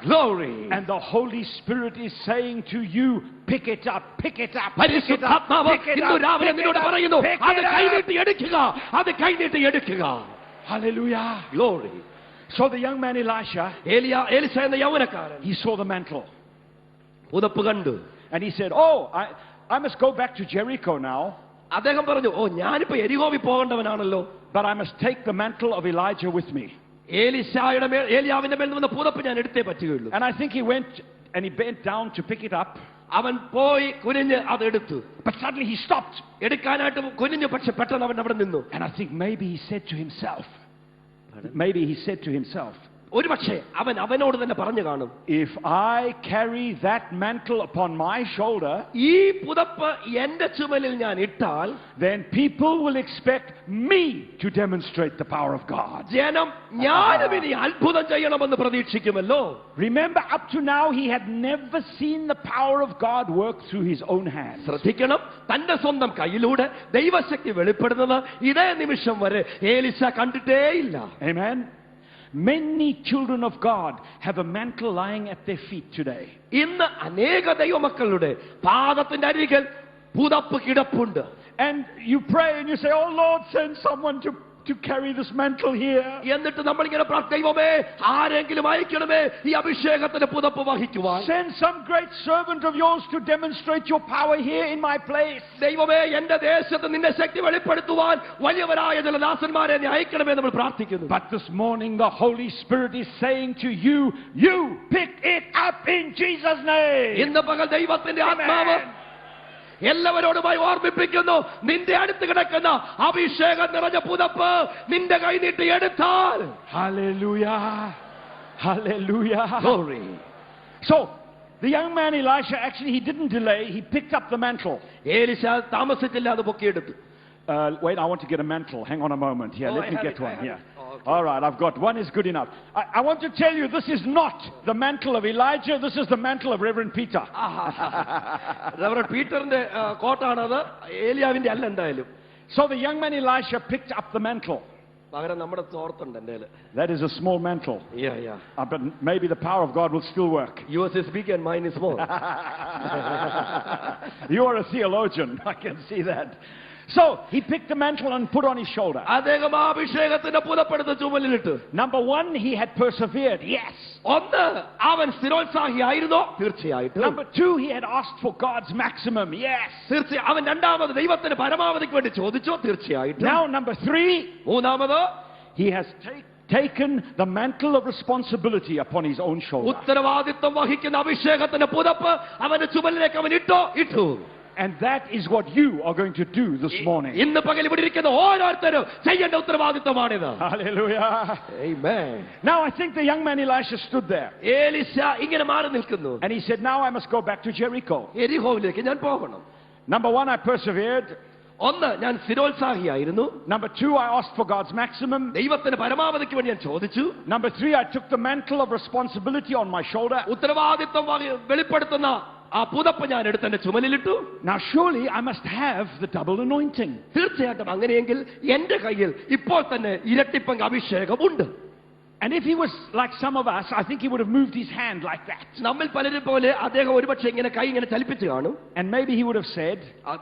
Glory. And the Holy Spirit is saying to you, pick it up, pick it up, pick it up, പരിശുദ്ധാത്മാവ് ഇന്നു രാവിലെ നിന്നോട് പറയുന്നു, അത് കൈനീട്ടി എടുക്കുക, അത് കൈനീട്ടി എടുക്കുക. Hallelujah. Glory. So the young man Elisha, Elisha എന്ന യൗവനക്കാരൻ, he saw the mantle. പുതപ്പ് കണ്ടു. And he said, oh, I must go back to Jericho now. അദ്ദേഹം പറഞ്ഞു, ഓ ഞാനിപ്പോ എരിഹോവിൽ പോകേണ്ടവനാണല്ലോ. But I must take the mantle of Elijah with me. ഏലിയാവിന്റെ മേൽ നിന്ന് പുതപ്പ് ഞാൻ എടുത്തേ പറ്റുകയുള്ളൂ. And I think he went and he bent down to pick it up. അവൻ പോയി കുനിഞ്ഞ് അത് എടുത്തു. But suddenly he stopped. എടുക്കാനായിട്ട് കുനിഞ്ഞു, പക്ഷെ പെട്ടെന്ന് അവൻ അവിടെ നിന്നു. And I think maybe he said to himself, ഒരുപക്ഷെ അവൻ അവനോട് തന്നെ പറഞ്ഞു കാണും, if I carry that mantle upon my shoulder, ഈ പുതപ്പ് എന്റെ ചുമലിൽ ഞാൻ ഇട്ടാൽ, then people will expect me to demonstrate the power of God. ജനം ഞാനും ഇനി അത്ഭുതം ചെയ്യണമെന്ന് പ്രതീക്ഷിക്കുമല്ലോ. Remember, up to now he had never seen the power of God work through his own hands. ശ്രദ്ധിക്കണം, തന്റെ സ്വന്തം കയ്യിലൂടെ ദൈവശക്തി വെളിപ്പെടുന്നത് ഇതേ നിമിഷം വരെ Elisha കണ്ടിട്ടേയില്ല. Amen. Many children of God have a mantle lying at their feet today. ഇന്ന് അനേക ദൈവമക്കളുടെ പാദത്തിന്റെ അരികിൽ പുതപ്പ് കിടപ്പുണ്ട്. And you pray and you say, oh Lord, send someone to carry this mantle here. എന്നിട്ട് നമ്മൾ ഇങ്ങനെ ദൈവമേ ആരെങ്കിലും അയക്കണമേ ഈ അഭിഷേകത്തിന്റെ പുതപ്പ് വഹിക്കുവാൻ. Send some great servant of yours to demonstrate your power here in my place. ദൈവമേ എന്റെ ദേശത്ത് നിന്റെ ശക്തി വെളിപ്പെടുത്തുവാൻ വലിയവരായ ചില ദാസന്മാരെ നീ അയക്കണമേ നമ്മൾ പ്രാർത്ഥിക്കുന്നു. But this morning the Holy Spirit is saying to you, you pick it up in Jesus' name. ഇന്ന് പകൽ ദൈവത്തിന്റെ ആത്മാവ് എല്ലാവരോടുമായി ഓർമ്മിപ്പിക്കുന്നു, നിന്റെ അടുത്ത് കിടക്കുന്ന അഭിഷേകം നിറഞ്ഞ പുതപ്പ് നിന്റെ കൈ നീട്ടി എടുത്താൽ. Hallelujah. Hallelujah. Glory. So the young man Elisha, actually he didn't delay, he picked up the mantle. Elisha താമസിച്ചില്ല, അത് പൊക്കിയെടുത്തു. Wait, I want to get a mantle. Hang on a moment here. Let me get one here. Okay. All right, I've got one is good enough. I want to tell you, this is not the mantle of Elijah. This is the mantle of Reverend Peter. Reverend പീറ്ററിന്റെ കോട്ടാണത്, ഏലിയാവിന്റെ അല്ല എന്തായാലും. So the young man Elisha picked up the mantle. പകരം നമ്മുടെ തോർത്തുണ്ട് എന്റെ. That is a small mantle. Yeah. But maybe the power of God will still work. Yours is big and mine is small. You are a theologian. I can see that. So he picked the mantle and put on his shoulder. അദ്ദേഹം അഭിഷേകത്തിന്റെ പുതപ്പെടുത്ത് ചുമലിലിട്ടു. Number one, he had persevered. Yes. ഒന്ന്, അവൻ സ്ഥിരോത്സാഹിയായിരുന്നോ? തീർച്ചയായിട്ടും. Number two, he had asked for God's maximum. Yes. തീർച്ചയായും അവൻ രണ്ടാമത് ദൈവത്തിന് പരമാവധിക്ക് വേണ്ടി ചോദിച്ചോ? തീർച്ചയായിട്ടും. Now number three, മൂന്നാമത്, he has taken the mantle of responsibility upon his own shoulder. ഉത്തരവാദിത്വം വഹിക്കുന്ന അഭിഷേകത്തിന്റെ പുതപ്പ് അവന്റെ ചുമലിലേക്ക് അവൻ ഇട്ടു. And that is what you are going to do this morning. ഇന്ന് പകൽ ഇവിടെ ഇരിക്കുന്ന ഓരോരുത്തരും ചെയ്യേണ്ട ഉത്തരവാദിത്വമാണിത്. Hallelujah. Amen. Now I think the young man Elisha stood there. Elisha ഇങ്ങനെ മാറി നിൽക്കുന്നു. And he said, now I must go back to Jericho. എരിഹോവിലേക്ക് ഞാൻ പോകണം. Number one, I persevered. ഒന്ന്, ഞാൻ സ്ഥിരോത്സാഹിയായിരുന്നു. Number 2, I asked for God's maximum. ദൈവത്തിന്റെ പരമാവധിക്ക് വേണ്ടി ഞാൻ ചോദിച്ചു. Number 3, I took the mantle of responsibility on my shoulder. ഉത്തരവാദിത്വം വെളിപ്പെടുത്തുന്ന ആ പുതപ്പ് ഞാൻ എടുത്ത് എന്റെ ചുമലിലിട്ടു. Now surely I must have the double anointing. തീർച്ചയായിട്ടും അങ്ങനെയെങ്കിൽ എന്റെ കയ്യിൽ ഇപ്പോൾ തന്നെ ഇരട്ടിപ്പങ്ക് അഭിഷേകമുണ്ട്. And if he was like some of us, I think he would have moved his hand like that. നമ്മൾ പലരെ പോലെ അദ്ദേഹം ഒരുപക്ഷെ ഇങ്ങനെ കൈ ഇങ്ങനെ ചലിപ്പിച്ച് കാണും. And maybe he would have said,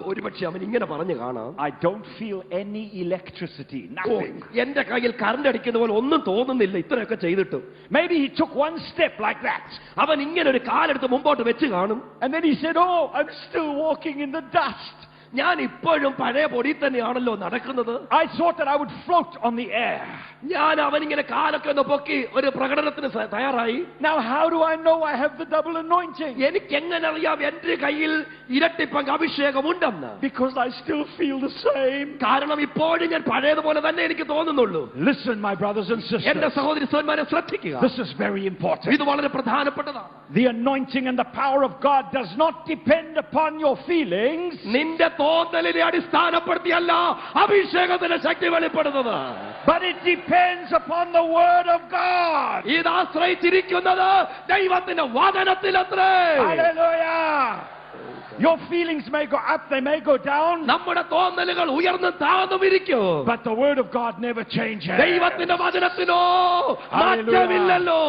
ഒരുപക്ഷെ അവൻ ഇങ്ങനെ പറഞ്ഞു കാണാം, I don't feel any electricity, nothing. എന്റെ കയ്യിൽ കറണ്ട് അടിക്കുന്ന പോലെ ഒന്നും തോന്നുന്നില്ല ഇത്രയൊക്കെ ചെയ്തിട്ടും. Maybe he took one step like that. അവൻ ഇങ്ങനെ ഒരു കാലെടുത്ത് മുമ്പോട്ട് വെച്ച് കാണും. And then he said, oh, I'm still walking in the dust. ഞാൻ ഇപ്പോഴും പഴയ പൊടി തന്നെയാണല്ലോ നടക്കുന്നത്. I thought that I would float on the air. ഞാൻ അവനിങ്ങനെ കാലൊക്കെ ഒന്ന് പൊക്കി ഒരു പ്രകടനത്തിന് തയ്യാറായി. Now how do I know I have the double anointing? എനിക്ക് എങ്ങനെ അറിയാം എന്റെ കയ്യിൽ ഇരട്ടിപ്പങ്ക് അഭിഷേകമുണ്ടെന്ന്? Because I still feel the same. കാരണം ഇപ്പോഴും ഞാൻ പഴയതുപോലെ തന്നെ എനിക്ക് തോന്നുന്നുള്ളൂ. Listen, my brothers and sisters. എന്റെ സഹോദരി സഹോദരന്മാരെ ശ്രദ്ധിക്കുക. This is very important. ഇത് വളരെ പ്രധാനപ്പെട്ടതാണ്. The anointing and the power of God does not depend upon your feelings. നിന്റെ തോന്നലിനെ അടിസ്ഥാനപ്പെടുത്തിയല്ല അഭിഷേകത്തിന്റെ ശക്തി വെളിപ്പെടുന്നത്. But it depends upon the word of God. ഇത് ആശ്രയിച്ചിരിക്കുന്നത് ദൈവത്തിന്റെ വചനത്തിലത്രേ. Hallelujah. Your feelings may go up, they may go down. നമ്മുടെ തോന്നലുകൾ ഉയർന്നും താഴ്ന്നും ഇരിക്കും. But the word of God never changes. ദൈവത്തിന്റെ വചനത്തിനോ മാറ്റമില്ലല്ലോ.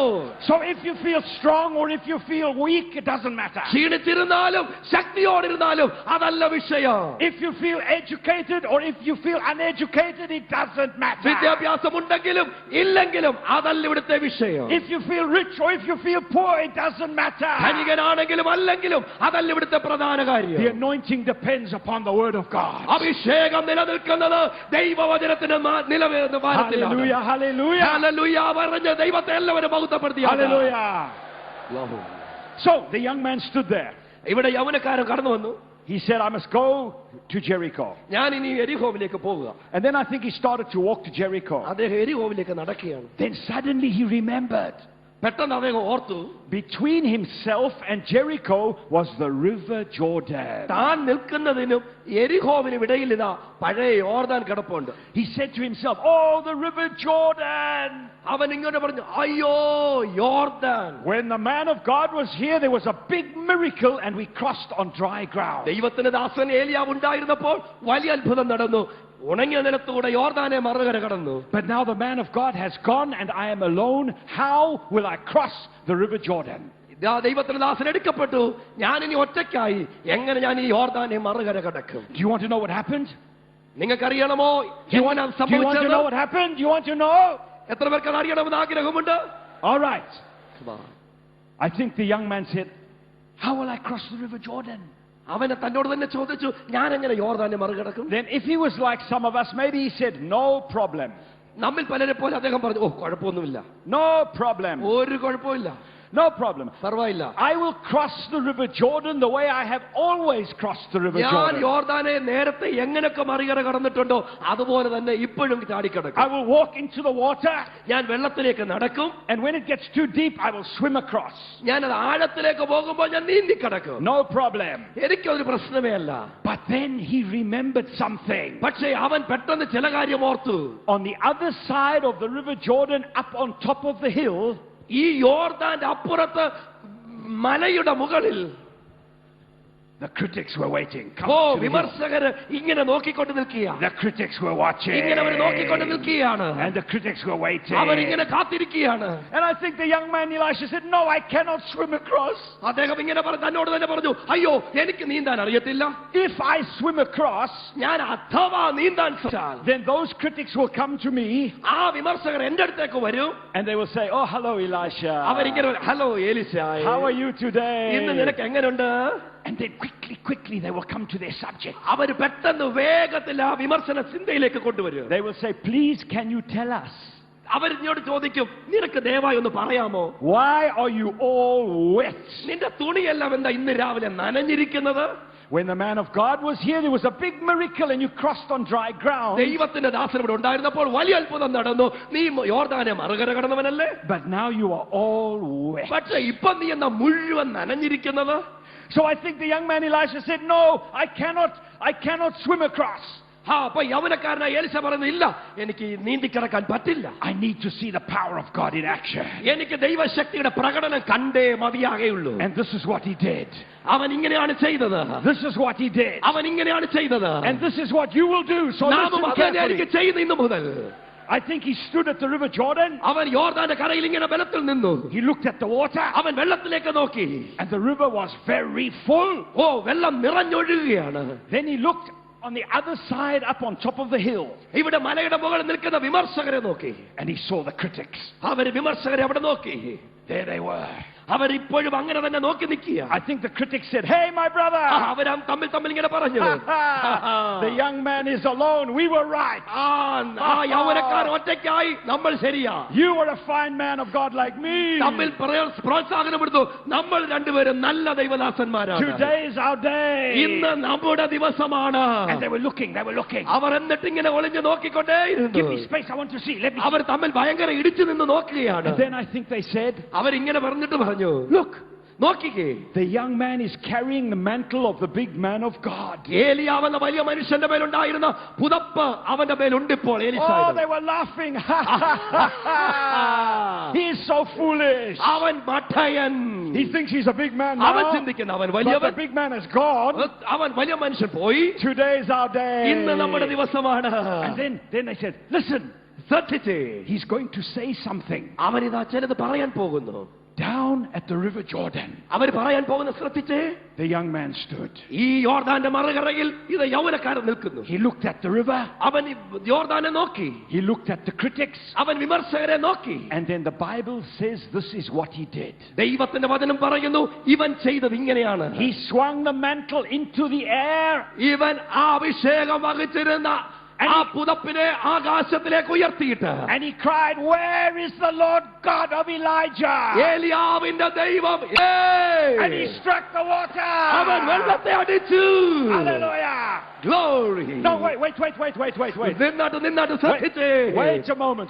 So if you feel strong or if you feel weak, it doesn't matter. ക്ഷീണിച്ചിരുന്നാലും ശക്തിയോടിരുന്നാലും അതല്ല വിഷയം. If you feel educated or if you feel uneducated, it doesn't matter. വിദ്യാഭ്യാസമുണ്ടെങ്കിലും ഇല്ലെങ്കിലും അതല്ല ഇവിടുത്തെ വിഷയം. If you feel rich or if you feel poor, it doesn't matter. ധനികനാണെങ്കിലും അല്ലെങ്കിലും അതല്ല ഇവിടുത്തെ പ്രധാന കാര്യം. The anointing depends upon the word of God. അഭിഷേകം നിലനിൽക്കുന്നത് ദൈവവചനത്തിന്റെ നിലവാരത്തിലാണ്. Hallelujah, hallelujah. ഹല്ലേലൂയ പറഞ്ഞ ദൈവത്തെ എല്ലാവരും മഹത്വപ്പെടുത്തി. Hallelujah. So the young man stood there. ഇവിടെ യൗവനക്കാരൻ കടന്നു വന്നു. He said, I must go to Jericho. ഞാൻ ഇനി എരിഹോവിലേക്ക് പോകുക. And then I think he started to walk to Jericho. അദ്ദേഹം എരിഹോവിലേക്ക് നടക്കുകയാണ്. Then suddenly he remembered. പെട്ടെന്ന് അദ്ദേഹം ഓർത്തു, between himself and Jericho was the river Jordan. താൻ നിൽക്കുന്നതിനും എരിഹോവിനും ഇടയിൽ ഇതാ പഴയ യോർദാൻ കിടപ്പുണ്ട്. He said to himself, oh, the river Jordan. അവൻ ഇങ്ങനെ പറഞ്ഞു, അയ്യോ യോർദാൻ. When the man of God was here, there was a big miracle and we crossed on dry ground. ദൈവത്തിന്റെ ദാസൻ ഏലിയാവ് ഉണ്ടായിരുന്നപ്പോൾ വലിയ അത്ഭുതം നടന്നു. ഉണങ്ങിയ നിലത്തൂടെ യോർദാനെ മറുകര കടന്നു. But now the man of God has gone and I am alone. How will I cross the river Jordan? ദൈവത്തിന്റെ ദാസൻ എടുക്കപ്പെട്ടു. ഞാൻ ഇനി ഒറ്റയ്ക്കായി എങ്ങനെ ഞാൻ ഈ യോർദാനെ മറുകര കടക്കും? Do you want to know what happened? നിങ്ങൾക്കറിയണമോ Do you want to know what happened? Do you want to know? എത്ര പേർക്ക് അത് അറിയണമെന്ന് ആഗ്രഹമുണ്ട്? All right. I think the young man said, how will I cross the river Jordan? അവനെ തന്നോട് തന്നെ ചോദിച്ചു, ഞാൻ എങ്ങനെ യോർദാനെ മറികടക്കും? Then if he was like some of us, maybe he said, no problem. നമ്മിൽ പലരെ പോലെ അദ്ദേഹം പറഞ്ഞു, ഓ കുഴപ്പമൊന്നുമില്ല. No problem. ഒരു കുഴപ്പമില്ല. No problem. പർവായില്ല. I will cross the river Jordan the way I have always crossed the river ഞാൻ Jordan. യോർദാനെ നേരത്തെ എങ്ങനെയൊക്കെ മറികട കടന്നിട്ടുണ്ടോ അതുപോലെ തന്നെ ഇപ്പോഴും ചാടിക്കടക്കും. I will walk into the water. ഞാൻ വെള്ളത്തിലേക്ക് നടക്കും. And when it gets too deep, I will swim across. ഞാൻ അത് ആഴത്തിലേക്ക് പോകുമ്പോൾ ഞാൻ നീന്തി കടക്കും. No problem. എനിക്കൊരു പ്രശ്നമേ അല്ല. But then he remembered something. പക്ഷേ അവൻ പെട്ടെന്ന് ചില കാര്യം ഓർത്തു. On the other side of the river Jordan, up on top of the hill, ഈ യോർദാന്റെ അപ്പുറത്ത് മലയുടെ മുകളിൽ the critics were waiting. വിമർശകര് ഇങ്ങനെ നോക്കിക്കൊണ്ട് നിൽക്കുകയാണ്. The critics were watching. ഇങ്ങനെ അവർ നോക്കിക്കൊണ്ട് നിൽക്കുകയാണ്. And the critics were waiting. അവരിങ്ങനെ കാത്തിരിക്കുകയാണ്. And I think the young man Elisha said, no, I cannot swim across. അദ്ദേഹം ഇങ്ങനെ തന്നോട് തന്നെ പറഞ്ഞു, അയ്യോ എനിക്ക് നീന്താൻ അറിയത്തില്ല. If I swim across, ഞാൻ അഥവാ നീന്താൻ ശ്രമിച്ചാൽ, then those critics will come to me. ആ വിമർശകർ എന്റെ അടുത്തേക്ക് വരും. And they will say, oh, hello Elisha. അവരിങ്ങനെ, hello എലീശായേ, how are you today? ഇന്ന് നിനക്ക് എങ്ങനെയുണ്ട്? And then quickly they will come to their subject. അവർ പെട്ടെന്ന് വേഗത്തിൽ ആ വിമർശന ചിന്തയിലേക്ക് കൊണ്ടുവരും. They will say, please can you tell us? അവരിഞ്ഞോട് ചോദിക്കും, നിനക്ക് ദയവായി ഒന്ന് പറയാമോ? Why are you all wet? നിന്റെ തുണിയെല്ലാം എന്താ ഇന്ന് രാവിലെ നനഞ്ഞിരിക്കുന്നത്? When the man of God was here, there was a big miracle and you crossed on dry ground. ദൈവത്തിന്റെ ദാസൻ ഇവിടെ ഉണ്ടായിരുന്നപ്പോൾ വലിയ അത്ഭുതം നടന്നു. നീ യോർദാനെ മറുകര കടന്നവനല്ലേ? But now you are all wet. പക്ഷേ ഇപ്പൊ നീ എന്താ മുഴുവൻ നനഞ്ഞിരിക്കുന്നത്? So I think the young man Elisha said, no, I cannot swim across. അപ്പൊ യൗവനക്കാരനായ എലിശ പറയുന്നു, ഇല്ല, എനിക്ക് നീന്തിക്കിടക്കാൻ പറ്റില്ല. I need to see the power of God in action. എനിക്ക് ദൈവശക്തിയുടെ പ്രകടനം കണ്ടേ മതിയാകെയുള്ളൂ. And this is what he did. അവൻ ഇങ്ങനെയാണ് ചെയ്തത്. This is what he did. അവൻ ഇങ്ങനെയാണ് ചെയ്തത്. And this is what you will do. So നാം listen ചെയ്യുന്ന ഇന്നു മുതൽ. I think he stood at the river Jordan. അവൻ യോർദാന്റെ കരയിൽ ഇങ്ങനെ ബലത്തിൽ നിന്നു. He looked at the water. അവൻ വെള്ളത്തിലേക്ക് നോക്കി. And the river was very full. വെള്ളം നിറഞ്ഞൊഴുകുകയാണ്. Then he looked on the other side, up on top of the hill. ഇവിടെ മലയുടെ മുകളിൽ നിൽക്കുന്ന വിമർശകരെ നോക്കി. And he saw the critics. അവര് വിമർശകരെ അവിടെ നോക്കി. There they were. അവരിപ്പോഴും അങ്ങനെ തന്നെ നോക്കി നിൽക്കുക. I think the critics said, "Hey, my brother." അവര് തമ്മിൽ ഇങ്ങനെ പറഞ്ഞു, The young man is alone. We were right. യൗവനക്കാരൻ ഒറ്റയ്ക്കായി, നമ്മൾ ശരിയാ. You were a fine man of God like me. തമ്മിൽ പ്രോത്സാഹനപ്പെടുത്തു. നമ്മൾ രണ്ടുപേരും നല്ല ദൈവദാസന്മാരാണ്. Today is our day. ഇന്ന് നമ്മുടെ ദിവസമാണ്. And they were looking. അവർ എന്നിട്ട് ഇങ്ങനെ ഒളിഞ്ഞു നോക്കിക്കൊണ്ടേയിരുന്നു. Give me space. I want to see. Let me. അവർ തമ്മിൽ ഭയങ്കര ഇടിച്ചു നിന്ന് നോക്കുകയാണ്. And then I think they said, അവരിങ്ങനെ പറഞ്ഞിട്ട് പറഞ്ഞു, look, നോക്കിക്കേ, the young man is carrying the mantle of the big man of God. ഏലിയാവെന്ന വലിയ മനുഷ്യന്റെ മേലുണ്ടായിരുന്ന പുതപ്പ് അവന്റെ മേലുണ്ട് ഇപ്പോൾ. Oh, they were laughing. He is so foolish. അവൻ മഠയൻ. He thinks he's a big man now. അവൻ ചിന്തിക്കുന്നു അവൻ But വലിയവൻ. the big man is gone. അവൻ വലിയ മനുഷ്യൻ പോയി. Today is our day. ഇന്ന് നമ്മുടെ ദിവസമാണ്. And then they said, listen, ശ്രദ്ധിച്ചേ, he's going to say something. അവനിതാ ചിലത് പറയാൻ പോകുന്നു. Down at the river Jordan. അവർ പറയാൻ പോകുന്ന ശ്രദ്ധിച്ചേ. The young man stood. ഈ യോർദാന്റെ മറുകരയിൽ ഇത് യൗവനക്കാരൻ നിൽക്കുന്നു. He looked at the river. അവൻ യോർദാനെ നോക്കി. He looked at the critics. അവൻ വിമർശകരെ നോക്കി. And then the Bible says this is what he did. ദൈവത്തിന്റെ വചനം പറയുന്നു, ഇവൻ ചെയ്തത് ഇങ്ങനെയാണ്. He swung the mantle into the air. ഇവൻ ആ അഭിഷേകം വഹിച്ചിരുന്ന ആ പുതപ്പിനെ ആകാശത്തിലേക്ക് ഉയർത്തിയിട്ട്, and he cried, "Where is the Lord God of Elijah?" ഏലിയാവിന്റെ ദൈവം. And he struck the water. അവൻ വെള്ളത്തെ അടിച്ചു. Hallelujah. Glory. No, wait. നിന്നാട്ട് ശ്രദ്ധിച്ചേ. Wait a moment.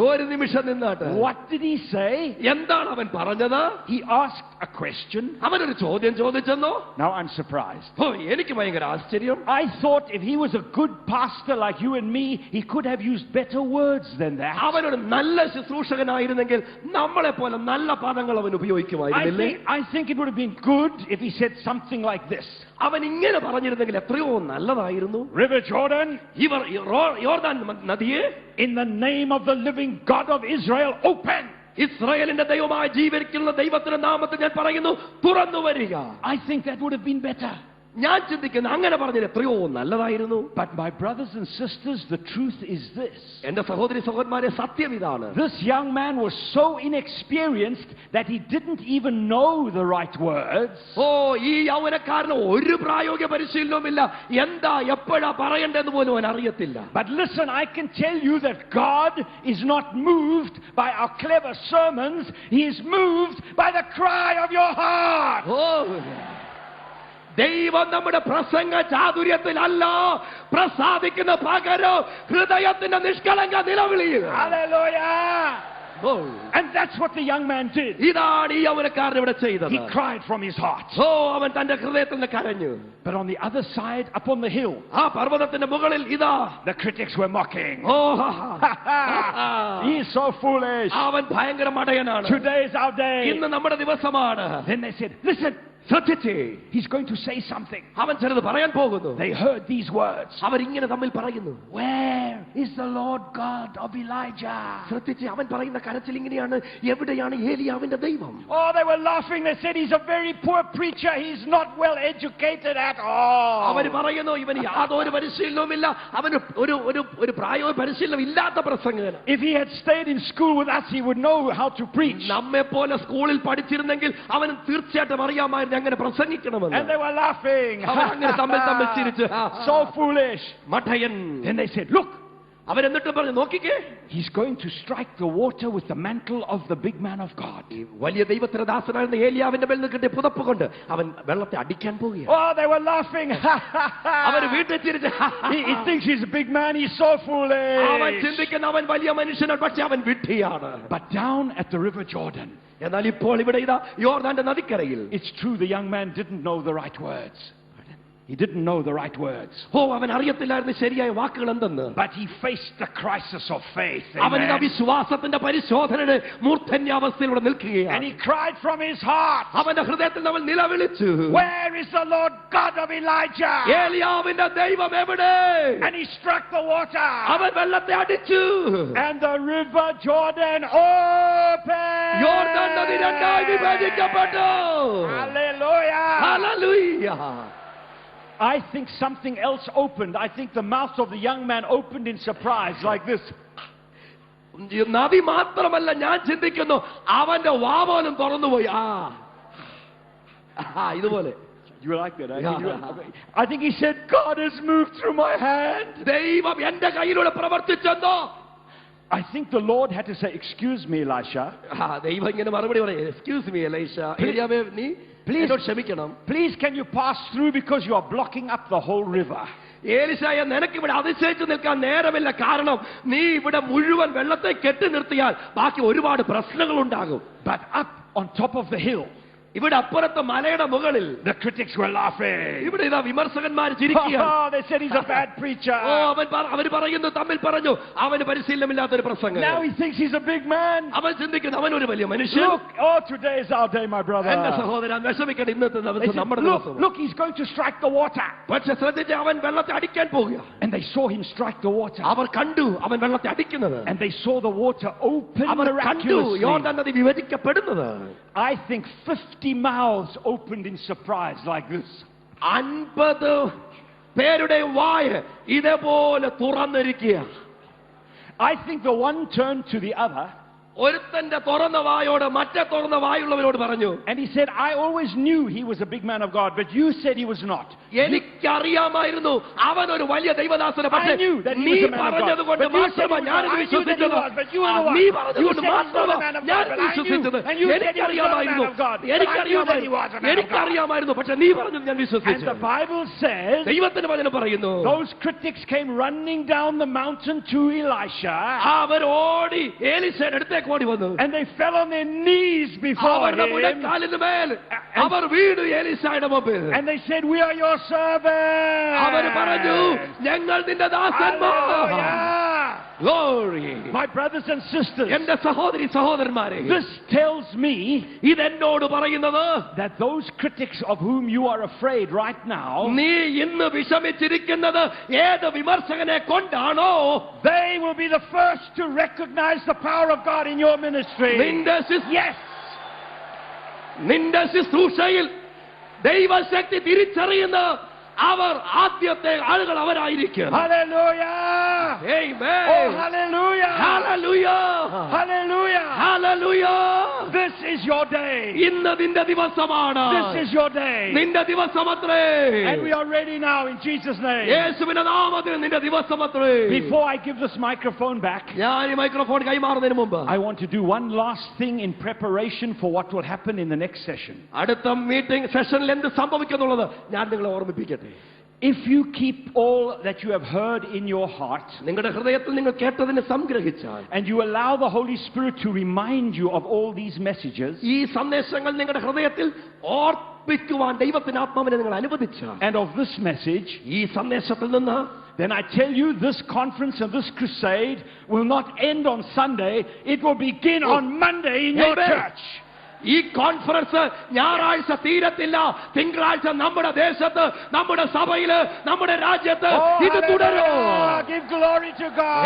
ഒരു നിമിഷം നിന്നാട്ട്. What did he say? എന്താണ് അവൻ പറഞ്ഞത്? He asked a question. അവനൊരു ചോദ്യം ചോദിച്ചെന്നോ? Now I'm surprised. എനിക്ക് ഭയങ്കര ആശ്ചര്യം. I thought if he was a good pastor like you and me, he could have used better words than that. അവനൊരു നല്ല ശുശ്രൂഷകനായിരുന്നെങ്കിൽ നമ്മളെ പോലെ നല്ല പദങ്ങൾ അവൻ ഉപയോഗിക്കുമായിരുന്നില്ലേ? I think it would have been good if he said something like this. അവൻ ഇങ്ങനെ പറഞ്ഞിരുന്നെങ്കിൽ എത്രയോ നല്ലതായിരുന്നു. River Jordan, ഇവർ യോർദാൻ നദിയെ, in the name of the living God of Israel, open. ഇസ്രായേലിന്റെ ദൈവമായി ജീവിക്കുന്ന ദൈവത്തിന്റെ നാമത്തിൽ ഞാൻ പറയുന്നു, തുറന്നു വരിക. I think that would have been better. ഞാൻ ചിന്തിക്കുന്നു അങ്ങനെ പറഞ്ഞത് എത്രയോ നല്ലതായിരുന്നു. But my brothers and sisters, the truth is this. എന്റെ സഹോദരി സഹോദരന്മാരെ, സത്യം ഇതാണ്. This young man was so inexperienced that he didn't even know the right words. ഈ യൗവനക്കാരന് ഒരു പ്രായോഗിക പരിശീലനവുമില്ല. എന്താ എപ്പോഴാ പറയേണ്ടതെന്ന് പോലും അവൻ അറിയത്തില്ല. But listen, I can tell you that God is not moved by our clever sermons. He is moved by the cry of your heart. ദൈവം നമ്മുടെ പ്രസംഗ ചാതുര്യത്തിലല്ല പ്രസാദിക്കുന്ന, പകരം ഹൃദയത്തിന്റെ നിഷ്കളങ്ക നിലവിളിയിൽ. Hallelujah. And that's what the young man did. ഇതാണ് ഈ യൗവനക്കാരൻ ഇവിടെ ചെയ്തത്. He cried from his heart. അവൻ തന്റെ ഹൃദയത്തിൽ നിന്ന് കരഞ്ഞു. But on the other side, up on the hill, ആ പർവ്വതത്തിന്റെ മുകളിൽ ഇതാ the critics were mocking. He is so foolish. അവൻ ഭയങ്കര മടയനാണ്. Today is our day. ഇന്ന് നമ്മുടെ ദിവസമാണ്. Then they said, listen, ശ്രദ്ധിച്ചേ, he's going to say something. അവൻ ചിലത് പറയാൻ പോകുന്നു. They heard these words. അവരിങ്ങനെ തമ്മിൽ പറയുന്നു, Where is the Lord God of Elijah? ശ്രദ്ധിച്ചേ, അവൻ പറയുന്ന കരച്ചിൽ ഇങ്ങനെയാണ്, എവിടെയാണ് ഏലിയാവിന്റെ ദൈവം? Oh, they were laughing. They said he's a very poor preacher. He's not well educated at all. അവർ പറയുന്നു, ഇവന് യാതൊരു പരിശീലനവുമില്ല, അവന് ഒരു പ്രായോഗിക പരിശീലനം ഇല്ലാത്ത പ്രസംഗകൻ. If he had stayed in school with us, he would know how to preach. നമ്മെ പോലെ സ്കൂളിൽ പഠിച്ചിരുന്നെങ്കിൽ അവന് തീർച്ചയായിട്ടും അറിയാമായിരുന്നു അങ്ങനെ പ്രസംഗിക്കണമെന്ന്. And they were laughing. അങ്ങനെ തമ്മിൽ ചിരിച്ചു. So foolish. മഠയൻ. Then they said, look, അവരെന്നിട്ട് പറഞ്ഞു, നോക്കിക്കേ, he's going to strike the water with the mantle of the big man of God. വലിയ ദൈവത്തിന്റെ ദാസനായിരുന്ന ഏലിയാവിന്റെ മേൽ കിട്ടിയ പുതപ്പ് കൊണ്ട് അവൻ വെള്ളത്തെ അടിക്കാൻ പോവുകയാണ്. Oh, they were laughing. അവര് വീട്ടിൽ ചിരിച്ചു. He thinks he's a big man. He's so foolish. അവൻ ചിന്തിക്കുന്ന അവൻ വലിയ മനുഷ്യനാണ്, പക്ഷെ അവൻ വിഡ്ഢിയാണ്. But down at the river Jordan, എന്നാൽ ഇപ്പോൾ ഇവിടെ ഇതാ യോർദാന്റെ നദിക്കരയിൽ, it's true the young man didn't know the right words. He didn't know the right words. അവൻ അറിയത്തില്ലായിരുന്നു ശരിയായ വാക്കുകൾ എന്തെന്ന്. But he faced the crisis of faith. അവൻ Amen. വിശ്വാസത്തിന്റെ പരിശോധനയുടെ മൂർധന്യാവസ്ഥയിലൂടെ നിൽക്കുകയാണ്. And he cried from his heart. അവന്റെ ഹൃദയത്തിൽ അവൻ നിലവിളിച്ചു, Where is the Lord God of Elijah? ഏലിയാവിന്റെ ദൈവം എവിടെ? And he struck the water. അവൻ വെള്ളത്തെ അടിച്ചു. And the river Jordan opened. യോർദാൻ നദി രണ്ടായി വിഭജിക്കപ്പെട്ടു. Hallelujah. Hallelujah. I think something else opened. I think the mouth of the young man opened in surprise like this. നദി മാത്രമല്ല, ഞാൻ ചിന്തിക്കുന്നു അവന്റെ വാപോലും തുറന്നുപോയി. ഇതുപോലെ. You like that? I think he said, God has moved through my hand. ദൈവം എന്റെ കയ്യിലൂടെ പ്രവർത്തിച്ചെന്നോ. I think the Lord had to say, excuse me, Elisha. ദൈവം ഇങ്ങനെ മറുപടി പറയും, എക്സ്ക്യൂസ് മീ എലീശ, ഏലിയാവേ നീ എന്നോട് ക്ഷമിക്കണം. Please can you pass through because you are blocking up the whole river. ഏലിശായ, നിനക്ക് ഇവിടെ അതിശയിച്ചു നിൽക്കാൻ നേരമില്ല. കാരണം നീ ഇവിടെ മുഴുവൻ വെള്ളത്തെ കെട്ടി നിർത്തിയാൽ ബാക്കി ഒരുപാട് പ്രശ്നങ്ങൾ ഉണ്ടാകും. But up on top of the hill, ഇവിടെ അപ്പുറത്തെ മലയുടെ മുകളിൽ the critics were laughing. ഇവിടെ ഇതാ വിമർശകന്മാർ ചിരിക്കുകയാണ്. They said he's a bad preacher. അവർ പറയുന്നു, തമ്മിൽ പറഞ്ഞു, അവന് പരിശീലനമില്ലാത്തൊരു പ്രസംഗം. Now he thinks he's a big man. അവൻ ചിന്തിക്കുന്നു അവൻ ഒരു വലിയ മനുഷ്യൻ. Look, today is our day, my brother. എന്റെ സഹോദരൻ, വിഷമിക്കട്ടെ, ഇന്നത്തെ ദിവസം നമ്മുടെ ദിവസം. Look, he's going to strike the water. പക്ഷെ ശ്രദ്ധിച്ച്, അവൻ വെള്ളത്തെ അടിക്കാൻ പോകുക. And they saw him strike the water. അവർ കണ്ടു അവൻ വെള്ളത്തെ അടിക്കുന്നത്. And they saw the water open അവർ കണ്ടു miraculously. യോർദാൻ നദി വിഭജിക്കപ്പെടുന്നത്. I think 50 mouths opened in surprise like this. 50 പേരുടെ വായ ഇതേപോലെ തുറന്നിരിക്കുക. I think the one turned to the other. ഒരുത്തന്റെ തുറന്ന വായോട് മറ്റേ തുറന്ന വായുള്ളവരോട് പറഞ്ഞു. And he said, I always knew he was a big man of God, but you said he was not. എനിക്കറിയാമായിരുന്നു അവൻ ഒരു വലിയ ദൈവദാസനെ. പക്ഷേ I knew that he നീ was a man of God. പറഞ്ഞതുകൊണ്ട് മാത്രമാണ് ഞാൻ വിശ്വസിച്ചത്. നീ പറഞ്ഞതുകൊണ്ട് മാത്രമാണ് ഞാൻ വിശ്വസിച്ചത്. എനിക്കറിയാമായിരുന്നു പക്ഷെ നീ പറഞ്ഞത് ഞാൻ വിശ്വസിച്ചു. And the Bible says, ദൈവത്തിന്റെ വചനം പറയുന്നു, those critics came running down the mountain to Elisha. അവർ ഓടി ഏലിശയുടെ അടുത്തേക്ക് ഓടി വന്നു. And they fell on their knees before അവരുടെ him. മുഴങ്കാലിന് മേൽ അവർ വീണു ഏലിശയുടെ മുമ്പിൽ. And they said, we are your servants. അവർ പറഞ്ഞു, ഞങ്ങൾ നിന്റെ ദാസന്മാർ. Glory. My brothers and sisters, എന്റെ സഹോദരി സഹോദരന്മാരെ, this tells me ഇതെന്നോട് പറയുന്നത്, that those critics of whom you are afraid right now, നീ ഇന്ന് വിഷമിച്ചിരിക്കുന്നത് ഏത് വിമർശകനെ കൊണ്ടാണോ, they will be the first to recognize the power of God in your ministry. നിന്റെ ശുശ്രൂഷയിൽ ദൈവശക്തി തിരിച്ചറിയുന്ന അവർ ആദ്യത്തെ ആളുകൾ അവരായിരിക്കും. Hallelujah. Amen. Oh, hallelujah. Hallelujah. Hallelujah. Hallelujah. This is your day. ഇന്ന് നിന്റെ ദിവസമാണ്. This is your day. നിന്റെ ദിവസമത്രേ. And we are ready now in Jesus' name. യേശുവിന്റെ നാമത്തിൽ നിന്റെ ദിവസമത്രേ. Before I give this microphone back, ഞാൻ ഈ മൈക്രോഫോൺ കൈമാറുന്നതിന് മുമ്പ് I want to do one last thing in preparation for what will happen in the next session. അടുത്ത meeting സെഷനിൽ എന്ത് സംഭവിക്കുന്നുള്ളത് ഞാൻ നിങ്ങളെ ഓർമ്മിപ്പിക്കട്ടെ. If you keep all that you have heard in your heart, നിങ്ങളുടെ ഹൃദയത്തിൽ നിങ്ങൾ കേട്ടതിനെ സംഗ്രഹിച്ചാൽ, and you allow the Holy Spirit to remind you of all these messages, ഈ സന്ദേശങ്ങൾ നിങ്ങളുടെ ഹൃദയത്തിൽ ഓർപ്പിക്കുവാൻ ദൈവത്തിന്റെ ആത്മാവിനെ നിങ്ങൾ അനുവദിച്ചാൽ, and of this message, ഈ സന്ദേശത്തിൽ നിന്ന്, then I tell you, this conference and this crusade will not end on Sunday. It will begin on Monday in your church. ഈ കോൺഫറൻസ് ഞായറാഴ്ച തീരത്തില്ല. തിങ്കളാഴ്ച നമ്മുടെ ദേശത്ത്, നമ്മുടെ സഭയില്, നമ്മുടെ രാജ്യത്ത് ഇത് തുടരും. Give glory to God.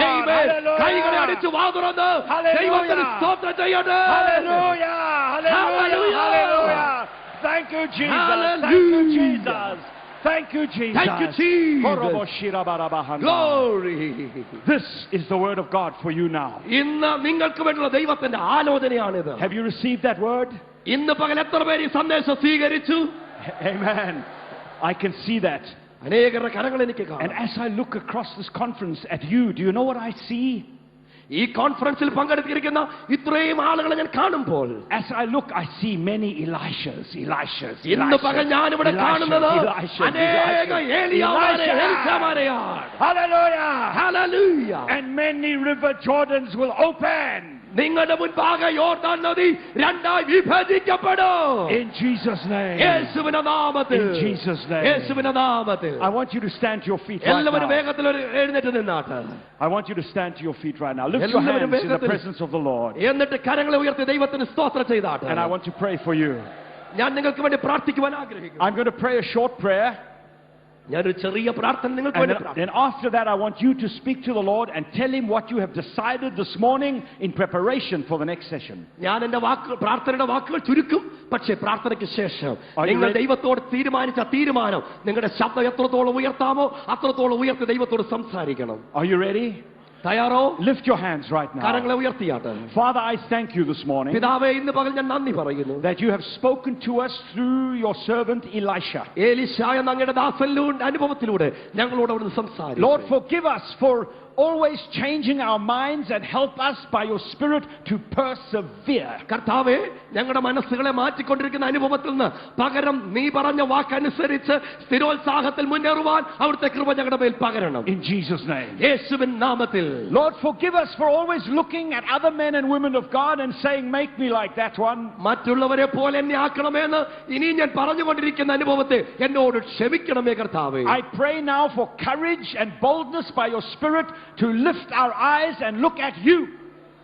കൈകളെ അടിച്ച് വാതുറന്ന് ദൈവത്തിന് സ്തോത്രം ചെയ്യട്ടെ. Hallelujah. Hallelujah. Hallelujah. Thank you, Jesus. Thank you, Jesus. Thank you, Jesus. Thank you, Jesus. Glory. This is the word of God for you now. ഇന്ന് നിങ്ങൾക്ക് വേണ്ടിയുള്ള ദൈവത്തിന്റെ ആലോചനയാണിത്. Have you received that word? ഇന്ന് പകൽ എത്ര പേര് ഈ സന്ദേശം സ്വീകരിച്ചു? Amen. I can see that. അനേകരുടെ കരങ്ങൾ എനിക്ക് കാണാം. And as I look across this conference at you, do you know what I see? ഈ കോൺഫറൻസിൽ പങ്കെടുത്തിരിക്കുന്ന ഇത്രയും ആളുകളെ ഞാൻ കാണുമ്പോൾ, as I look, I see many Elishas. ഇന്ന് പകൽ ഞാൻ ഇവിടെ കാണുന്നത് അനേക ഏലിയാമാരെയാണ്. Hallelujah. Hallelujah. And many river Jordans will open. നിങ്ങളുടെ മുൻപാകെ യോർദാൻ നദി രണ്ടായി വിഭജിക്കപ്പെടും. In Jesus' name. യേശുവിന്റെ നാമത്തിൽ. In Jesus' name. യേശുവിന്റെ നാമത്തിൽ. I want you to stand to your feet right എല്ലാവരും now. വേഗത്തിൽ എഴുന്നേറ്റ് നിന്നാട്ടെ. I want you to stand to your feet right now. Lift your hands in the presence of the Lord. എന്നിട്ട് കരങ്ങളെ ഉയർത്തി ദൈവത്തിന് സ്തോത്രം ചെയ്താട്ടെ. And I want to pray for you. ഞാൻ നിങ്ങൾക്ക് വേണ്ടി പ്രാർത്ഥിക്കുവാൻ ആഗ്രഹിക്കുന്നു. I'm going to pray a short prayer. ഞാനൊരു ചെറിയ പ്രാർത്ഥന നിങ്ങൾക്ക് വേണ്ടി പ്രാർത്ഥിക്കുന്നു. Then after that I want you to speak to the Lord and tell him what you have decided this morning in preparation for the next session. ഞാൻ എന്റെ പ്രാർത്ഥനയുടെ വാക്കുകൾ ചുരുക്കും. പക്ഷേ പ്രാർത്ഥനയ്ക്ക് ശേഷം നിങ്ങൾ ദൈവത്തോട് തീരുമാനിച്ച തീരുമാനം നിങ്ങളുടെ ശബ്ദം എത്രത്തോളം ഉയർത്താമോ അത്രത്തോളം ഉയർത്തി ദൈവത്തോട് സംസാരിക്കണം. Are you ready? തയ്യാറോ? Lift your hands right now. കരങ്ങളെ ഉയർത്തിയാട്ടെ. Father, I thank you this morning പിതാവേ, ഇന്ന് പകൽ ഞാൻ നന്ദി പറയുന്നു. that you have spoken to us through your servant Elisha. എലീശ എന്ന അങ്ങയുടെ ദാസനിലൂടെ അനുഭവത്തിലൂടെ ഞങ്ങളോട് അവിടുന്ന് സംസാരിച്ചു. Lord, forgive us for always changing our minds and help us by your Spirit to persevere. കർത്താവേ, ഞങ്ങളുടെ മനസ്സുകളെ മാറ്റിക്കൊണ്ടിരിക്കുന്ന അനുഭവത്തിൽ നിന്ന് പകരം നീ പറഞ്ഞ വാക്കനുസരിച്ച് സ്ഥിരോത്സാഹത്തിൽ മുന്നേറുവാൻ അവിടുത്തെ കൃപ ഞങ്ങളുടെ മേൽ പകരണം. In Jesus' name. യേശുവിൻ നാമത്തിൽ. Lord, forgive us for always looking at other men and women of God and saying, make me like that one. മറ്റുള്ളവരെ പോലെ എന്നെ ആക്കണമെന്ന് ഇനി ഞാൻ പറഞ്ഞുകൊണ്ടിരിക്കുന്ന അനുഭവത്തെ എന്നോട് ക്ഷമിക്കണമേ കർത്താവേ. I pray now for courage and boldness by your Spirit to lift our eyes and look at you.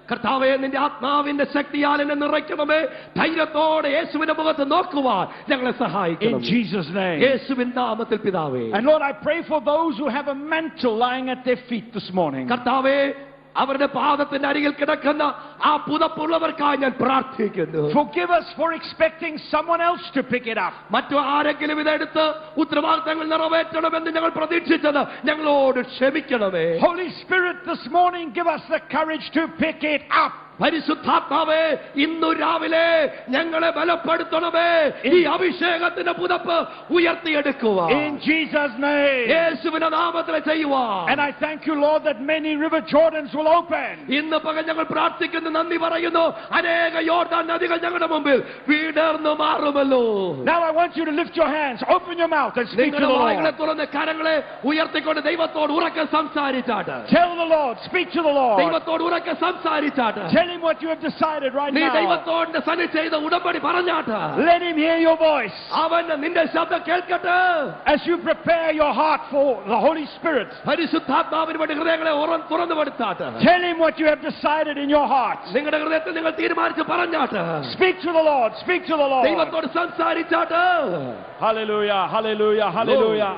കർത്താവേ, നിന്റെ ആത്മാവിന്റെ ശക്തിയാൽ എന്നെ നിറയ്ക്കണമേ. ധൈര്യത്തോടെ യേശുവിന്റെ മുഖത്ത് നോക്കുവാൻ ഞങ്ങളെ സഹായിക്കണം. In Jesus' name. യേശുവിൻ നാമത്തിൽ പിതാവേ. And Lord, I pray for those who have a mantle lying at their feet this morning. കർത്താവേ, അവരുടെ പാദത്തിന്റെ അരികിൽ കിടക്കുന്ന ആ പുതപ്പുള്ളവർക്കായി ഞാൻ പ്രാർത്ഥിക്കുന്നു. Forgive us for expecting someone else to pick it up. മറ്റു ആരെങ്കിലും ഇതെടുത്ത് ഉത്തരവാദിത്തങ്ങൾ നിറവേറ്റണമെന്ന് ഞങ്ങൾ പ്രതീക്ഷിച്ചത് ഞങ്ങളോട് ക്ഷമിക്കണമേ. Holy Spirit, this morning give us the courage to pick it up. പരിശുദ്ധാത്മാവേ, ഇന്നു രാവിലെ ഞങ്ങളെ ബലപ്പെടുത്തണമേ. ഈ അഭിഷേകത്തിന്റെ പുതപ്പ് ഉയർത്തിയെടുക്കുക. In Jesus' name. യേശുവിന്റെ നാമത്തിൽ ചെയ്യുവാൻ. And I thank you, Lord, that many river Jordans will open. ഇന്ന് പകൽ ഞങ്ങൾ പ്രാർത്ഥിക്കുന്നു, നന്ദി പറയുന്നു. അനേക യോർദാൻ നദികൾ ഞങ്ങളുടെ മുമ്പിൽ വീടർന്നു മാറുമല്ലോ. Now I want you to lift your hands, open your mouth and speak to the വായികളെ Lord. തുറന്ന് കരങ്ങളെ ഉയർത്തിക്കൊണ്ട് ദൈവത്തോട് ഉറക്കെ സംസാരിച്ചാട്ട്. Tell the Lord, speak to the Lord. ദൈവത്തോട് ഉറക്കെ സംസാരിച്ചാട്ട്. Tell him what you have decided right നീ now. ദൈവത്തോട് സന്ധി ചെയ്ത ഉടമ്പടി പറഞ്ഞാട്ട്. Let him hear your voice. അവൻ നിന്റെ ശബ്ദം കേൾക്കട്ടെ. As you prepare your heart for the Holy Spirit, പരിശുദ്ധാത്മാവിന് വേണ്ടി ഹൃദയങ്ങളെ തുറന്നു കൊടുത്താട്ട്. tell him what you have decided in your heart. നിങ്ങളുടെ ഹൃദയത്തിൽ നിങ്ങൾ തീരുമാനിച്ച് പറഞ്ഞാട്ട്. Speak to the Lord, speak to the Lord. ദൈവത്തോട് സംസാരിച്ചാട്ട്. Hallelujah, hallelujah, hallelujah.